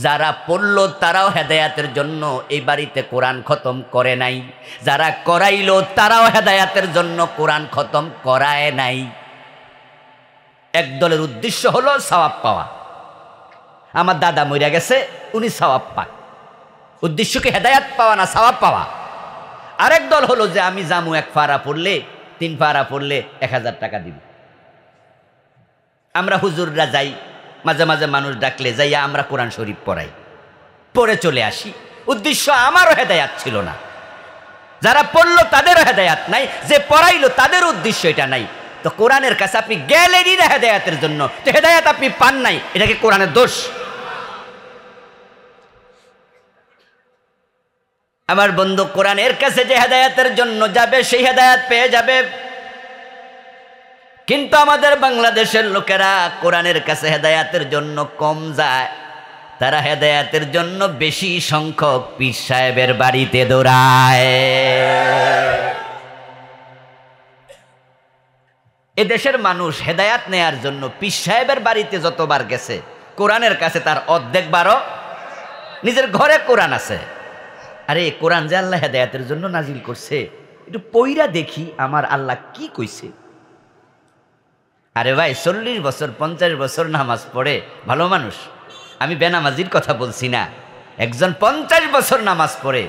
যারা পড়লো তারাও হেদায়াতের জন্য এই বাড়িতে কোরআন খতম করে নাই। যারা করাইলো তারাও হেদায়াতের জন্য কোরআন খতম করায় নাই। এক দলের উদ্দেশ্য হলো সওয়াব পাওয়া। আমার দাদা মইরা গেছে, উনি সওয়াব পাক। উদ্দেশ্য কি হেদায়াত পাওয়া না সওয়াব পাওয়া? আরেক দল হলো যে আমি জামু, এক ফারা পড়লে, 3 ফারা পড়লে 1000 টাকা দিব। আমরা হুজুররা যাই, মাঝে মাঝে মানুষ ডাকলে যাইয়া আমরা কোরআন শরীফ পড়াই, পড়ে চলে আসি। উদ্দেশ্য আমারও হেদায়াত ছিল না, যারা পড়লো তাদেরও হেদায়াত নাই, যে পড়াইলো তাদের উদ্দেশ্য এটা নাই। তো কোরআনের কাছে আপনি গেলেনই না হেদায়াতের জন্য, তো হেদায়াত আপনি পান নাই, এটাকে কোরআনের দোষ? আমার বন্ধু, কোরআনের কাছে যে হেদায়াতের জন্য যাবে সেই হেদায়াত পেয়ে যাবে। কিন্তু আমাদের বাংলাদেশের লোকেরা কোরআনের কাছে হেদায়াতের জন্য কম যায়। তারা হেদায়াতের জন্য বেশি সংখ্যক পীর সাহেবের বাড়িতে দৌড়ায়। এদেশের মানুষ হেদায়াত নেয়ার জন্য পীর সাহেবের বাড়িতে যতবার গেছে, কোরআনের কাছে তার অর্ধেক বারো। নিজের ঘরে কোরআন আছে, আরে কোরআন যে আল্লাহ হেদায়াতের জন্য নাজিল করছে, একটু পইরা দেখি আমার আল্লাহ কি কইছে। আরে ভাই 40 বছর 50 বছর নামাজ পড়ে ভালো মানুষ, আমি বেনামাজির কথা বলছি না। একজন 50 বছর নামাজ পড়ে,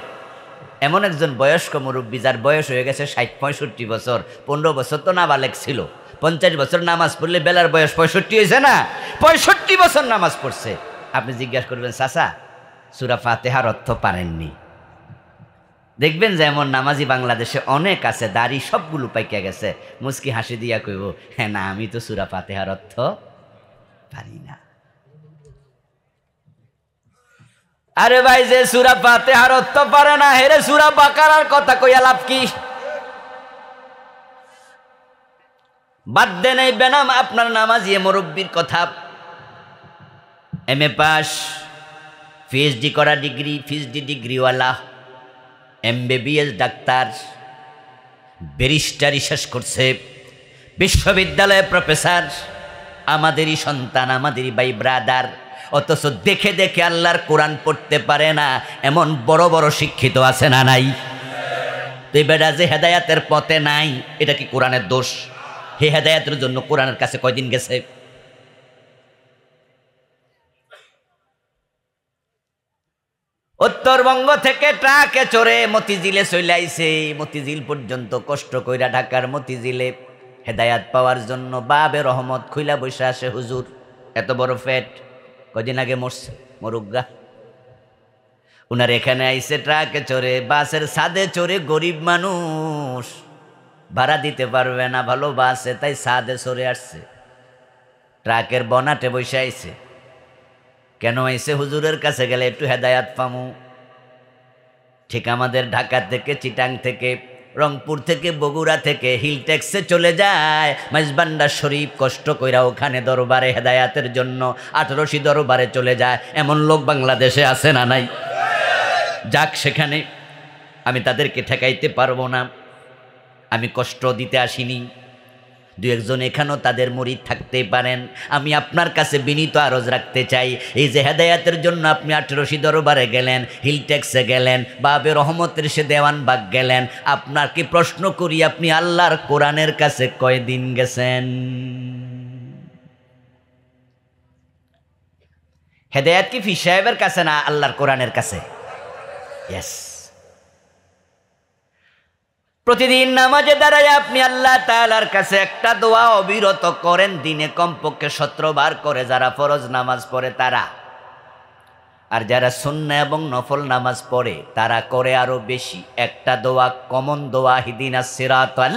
এমন একজন বয়স্ক মুরব্বী যার বয়স হয়ে গেছে 60-65 বছর, 15 বছর তো নাবালেগ ছিল, 50 বছর নামাজ পড়লে বেলার বয়স 65 হয়েছে না, 65 বছর নামাজ পড়ছে। আপনি জিজ্ঞাসা করবেন, চাচা সূরা ফাতিহার অর্থ পারেননি? দেখবেন যে এমন নামাজি বাংলাদেশে অনেক আছে, দাড়ি সবগুলো পাইকা গেছে, মুস্কি হাসি দিয়া কইব, হ্যাঁ না আমি তো সূরা ফাতিহার অর্থ পারি না। আরে ভাই, যে সূরা ফাতিহার অর্থ পারে না, হেরে সূরা বাকারার কথা কইয়া লাভ কি? বাদ দেন এই বেনাম আপনার নামাজি মুরব্বির কথা। MA পাস, PhD করা ডিগ্রি, PhD ডিগ্রিওয়ালা, MBBS ডাক্তার, ব্যারিস্টারি শেষ করছে, বিশ্ববিদ্যালয়ে প্রফেসর, আমাদেরই সন্তান, আমাদেরই ভাই ব্রাদার, অথচ দেখে দেখে আল্লাহর কোরআন পড়তে পারে না, এমন বড় বড় শিক্ষিত আছে না নাই? তুই বেটা যে হেদায়াতের পথে নাই, এটা কি কোরআনের দোষ? হে হেদায়াতের জন্য কোরআনের কাছে কয়দিন গেছে? উত্তরবঙ্গ থেকে ট্রাকে চড়ে মতিঝিলে চলে আইছে, মতিঝিল পর্যন্ত কষ্ট কইরা ঢাকার মতিঝিলে হেদায়াত পাওয়ার জন্য বাবে রহমত খুইলা বসে আসে হুজুর। এত বড় ফ্যাট, কদিন আগে মরছে, মরুগা। উনার এখানে আইছে ট্রাকে চড়ে, বাসের ছাদে চড়ে, গরিব মানুষ ভাড়া দিতে পারবে না ভালো বাসে, তাই ছাদে চড়ে আসছে, ট্রাকের বনাটে বসে আইছে। কেন আইছে? হুজুরের কাছে গেলে একটু হেদায়াত পামু। ঠিক আমাদের ঢাকা থেকে, চিটাং থেকে, রংপুর থেকে, বগুড়া থেকে হিল ট্যাক্সে চলে যায় মাইজবান্ডার শরীফ, কষ্ট কইরা ওখানে দরবারে হেদায়াতের জন্য 18 দরবারে চলে যায়। এমন লোক বাংলাদেশে আছে না নাই? যাক, সেখানে আমি তাদেরকে ঠেকাইতে পারবো না, আমি কষ্ট দিতে আসিনি। দু একজন এখানেও তাদের মুরিদ থাকতে পারেন। আমি আপনার কাছে বিনীত আরজ রাখতে চাই, এই যে হেদায়াতের জন্য আপনি 18 দরবারে গেলেন, হিল ট্যাক্সে গেলেন, বাবে রহমতের সে দেওয়ানবাগ গেলেন, আপনার কি প্রশ্ন করি, আপনি আল্লাহর কোরআনের কাছে কয়দিন গেছেন? হেদায়াত কি পীর সাহেবের কাছে না আল্লাহর কোরআনের কাছে? ইয়েস। প্রতিদিন নামাজে দাঁড়ায় আপনি আল্লাহ তাআলার কাছে একটা দোয়া অবিরত করেন, দিনে কমপক্ষে 17 বার করে, যারা ফরজ নামাজ পড়ে তারা। আর যারা সুন্নাহ এবং নফল নামাজ পড়ে তারা করে আরো বেশি। একটা দোয়া, কমন দোয়া, ইহদিনাস সিরাতাল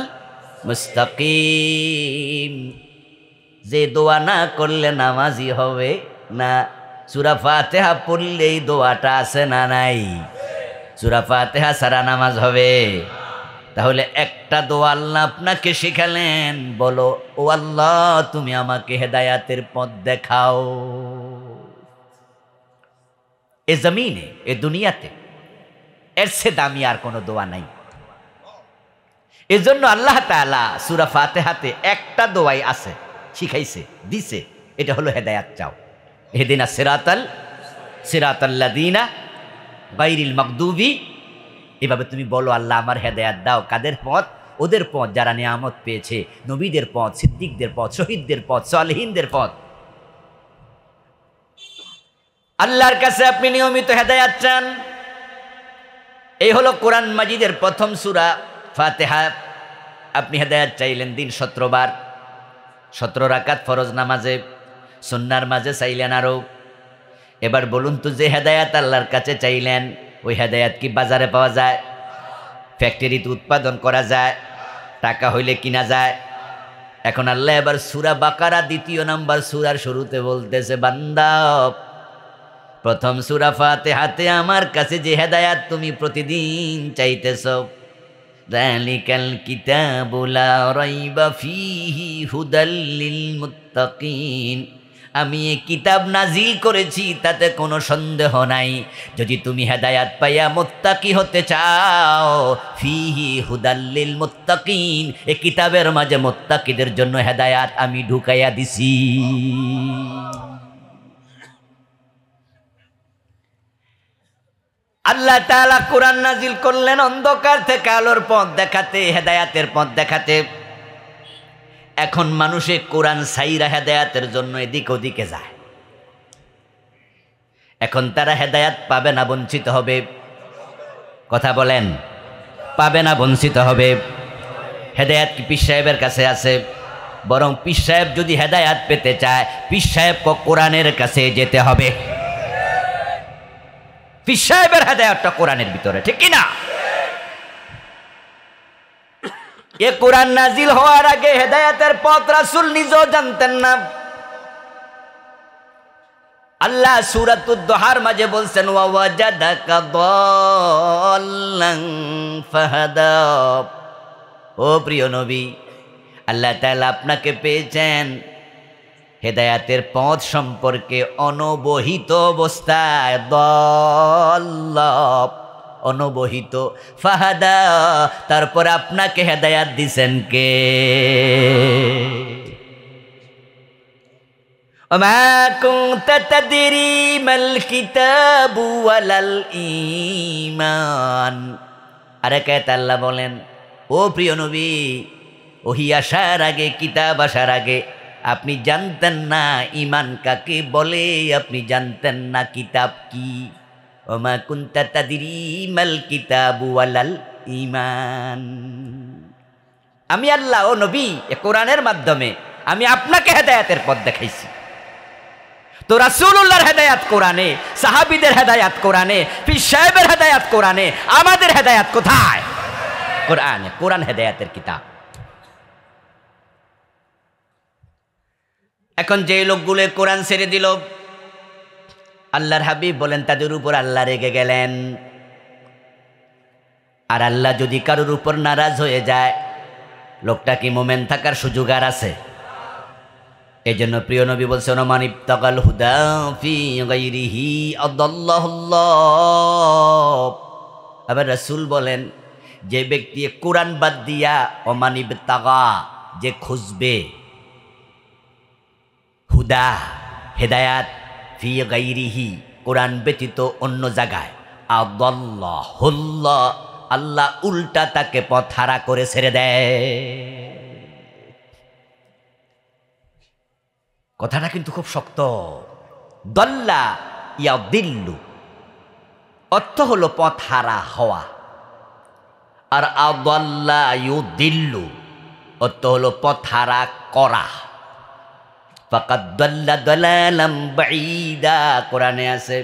মুস্তাকিম, যে দোয়া না করলে নামাজি হবে না। সূরা ফাতিহা পড়লে এই দোয়াটা আছে না নাই? সূরা ফাতিহা ছাড়া নামাজ হবে? তাহলে একটা দোয়া আল্লাহ আপনাকে শেখালেন, বলো, ও আল্লাহ তুমি আমাকে হেদায়াতের পথ দেখাও। এ জমিনে, এ দুনিয়াতে এর চেয়ে দামি আর কোনো দোয়া নাই। এজন্য আল্লাহ তাআলা সূরা ফাতিহাতে একটা দোয়াই আছে, শিখাইছে, দিছে, এটা হলো হেদায়াত চাও। ইহদিনাস সিরাতাল্লাযীনা গায়রিল মাগদুবি। এভাবে তুমি বলো, আল্লাহ আমার হেদায়াত দাও। কাদের পথ? ওদের পথ যারা নিয়ামত পেয়েছে, নবীদের পথ, সিদ্দিকদের পথ, শহীদদের পথ, সালেহীনদের পথ। আল্লাহর কাছে আপনি নিয়মিত হেদায়াত চান। এই হলো কোরআন মাজিদের প্রথম সূরা ফাতিহা। আপনি হেদায়াত চাইলেন দিন 17 বার, 17 রাকাত ফরজ নামাজে, সুন্নার মাঝে চাইলেন আরো। এবার বলুন তো, যে হেদায়াত আল্লাহর কাছে চাইলেন, ওই হেদায়াত কি বাজারে পাওয়া যায়? ফ্যাক্টরিতে উৎপাদন করা যায়? টাকা হইলে কিনা যায়? এখন আল্লাহ এবার সূরা বাকারা 2 নম্বর সূরার শুরুতে বলতেছে, বান্দা, প্রথম সূরা ফাতিহাতে আমার কাছে যে হেদায়াত তুমি প্রতিদিন চাইতেছ, যালিকাল কিতাবু লা রাইবা ফীহি হুদাল লিল মুত্তাকিন, আমি এই কিতাব নাজিল করেছি, তাতে কোনো সন্দেহ নাই। যদি তুমি হেদায়াত পাইয়া মুত্তাকি হতে চাও, ফিহি হুদাল্লিল মুত্তাকিন, এই কিতাবের মাঝে মুত্তাকিদের জন্য হেদায়াত আমি ঢুকাইয়া দিছি। আল্লাহ তাআলা কোরআন নাজিল করলেন অন্ধকার থেকে আলোর পথ দেখাতে, হেদায়াতের পথ দেখাতে। এখন মানুষে কোরআন সাইরা হেদায়াতের জন্য এদিক ওদিকে যায়। এখন তারা হেদায়াত পাবে না বঞ্চিত হবে? কথা বলেন, পাবে না বঞ্চিত হবে? হেদায়াত কি পীর সাহেবের কাছে আছে? বরং পীর সাহেব যদি হেদায়াত পেতে চায়, পীর সাহেব কোরআনের কাছে যেতে হবে। পীর সাহেবের হেদায়াতটা কোরআনের ভিতরে, ঠিক কি না? এ কোরআন নাজিল হওয়ার আগে হেদায়াতের পথ রাসূল নিজেও জানতেন না। আল্লাহ সূরাতুদ দুহার মাঝে বলছেন, ওয়া ওয়াজাদাকা দাল্লান ফাহাদা। ও প্রিয় নবী, আল্লাহ তাআলা আপনাকে পেয়েছেন হেদায়াতের পথ সম্পর্কে অনবহিত অবস্থায়, দাল্লা অনবহিত, ফাহাদা তারপর আপনাকে হেদায়াত দিছেন কে? ওমা কুনতা তাদরি মাল কিতাবু ওয়ালাল ঈমান। আরেক আল্লাহ বলেন, ও প্রিয় নবী, ওহী আসার আগে, কিতাব আসার আগে আপনি জানতেন না ঈমান কাকে বলে, আপনি জানতেন না কিতাব কি। ওমা কুনতা তাদরি মাল কিতাবু ওয়ালাল ঈমান। আমি আল্লাহ ও নবী এ কোরআনের মাধ্যমে আমি আপনাকে হেদায়াতের পথ দেখাইছি। তো রাসূলুল্লাহর হেদায়াত কোরআনে, সাহাবীদের হেদায়াত কোরআনে, পীর সাহেবের হেদায়াত কোরআনে, আমাদের হেদায়াত কোথায়? কোরআনে। কোরআন হেদায়াতের কিতাব। এখন যে লোকগুলো কোরআন ছেড়ে দিল, আল্লাহর হাবিব বলেন তাদের উপর আল্লাহ রেগে গেলেন। আর আল্লাহ যদি কারোর উপর নারাজ হয়ে যায়, লোকটা কি মোমেন থাকার সুযোগ আর আছে? এই জন্য প্রিয় নবী বলছেন, মান ইবতাগাল হুদা ফি গায়রিহি আদাল্লাহুল্লাহ। আবার রাসূল বলেন, যে ব্যক্তি কোরআন বাদ দিয়া ওমান ইবতাগা, যে খুঁজবে হুদা হেদায়াত ফি গায়রিহি কোরআন ব্যতীত অন্য জায়গায়, আদাল্লাহুল্লাহ আল্লাহ উল্টা তাকে পথ হারা করে ছেড়ে দেয়। কথাটা কিন্তু খুব শক্ত। দল্লা ইয়াদিল্লু অর্থ হলো পথ হারা হওয়া, আর আদাল্লা ইউদিল্লু অর্থ হলো পথ হারা করা। ফাকাদ দাল্লা দালালাম বাঈদা, কোরআনে আছে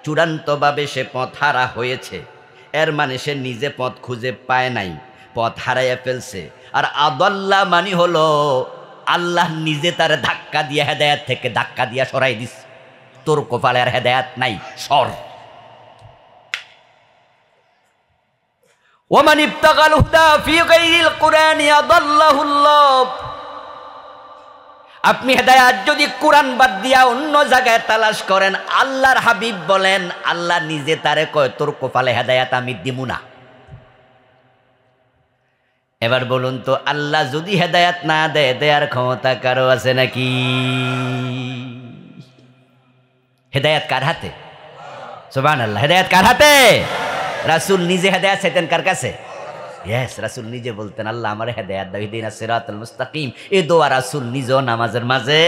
চূড়ান্তভাবে সে পথ হারা হয়েছে। এর মানে সে নিজে পথ খুঁজে পায় নাই, পথ হারাইয়া ফেলছে। আর আদাল্লা মানে হলো আল্লাহ নিজে তার ধাক্কা দিয়ে হেদায়াত থেকে ধাক্কা দিয়া সরাই দিস, তোর কপালে আর হেদায়াত নাই, সর। ওমান ইবতাগাল হুদা ফি গায়রিল কুরআনি আদাল্লাহুল্লাহ। আপনি হেদায়াত যদি কোরআন বাদ দিয়া অন্য জায়গায় তালাশ করেন, আল্লাহর হাবিব বলেন আল্লাহ নিজে তারে কয় তোর কপালে হেদায়াত আমি দিমু না। এবার বলুন তো, আল্লাহ যদি হেদায়াত না দেয়, দেয়ার ক্ষমতা কারো আছে নাকি? হেদায়াত কার হাতে? সুবহানাল্লাহ। হেদায়াত কার হাতে? রাসূল নিজে হেদায়াত চাইতেন কার কাছে? ইয়েস, রাসূল নিজে বলতেন আল্লাহ আমার হেদায়াত দাও, ইহদিনাস সিরাতাল মুস্তাকিম। এই দোয়া রাসূল নিজেও নামাজের মাঝে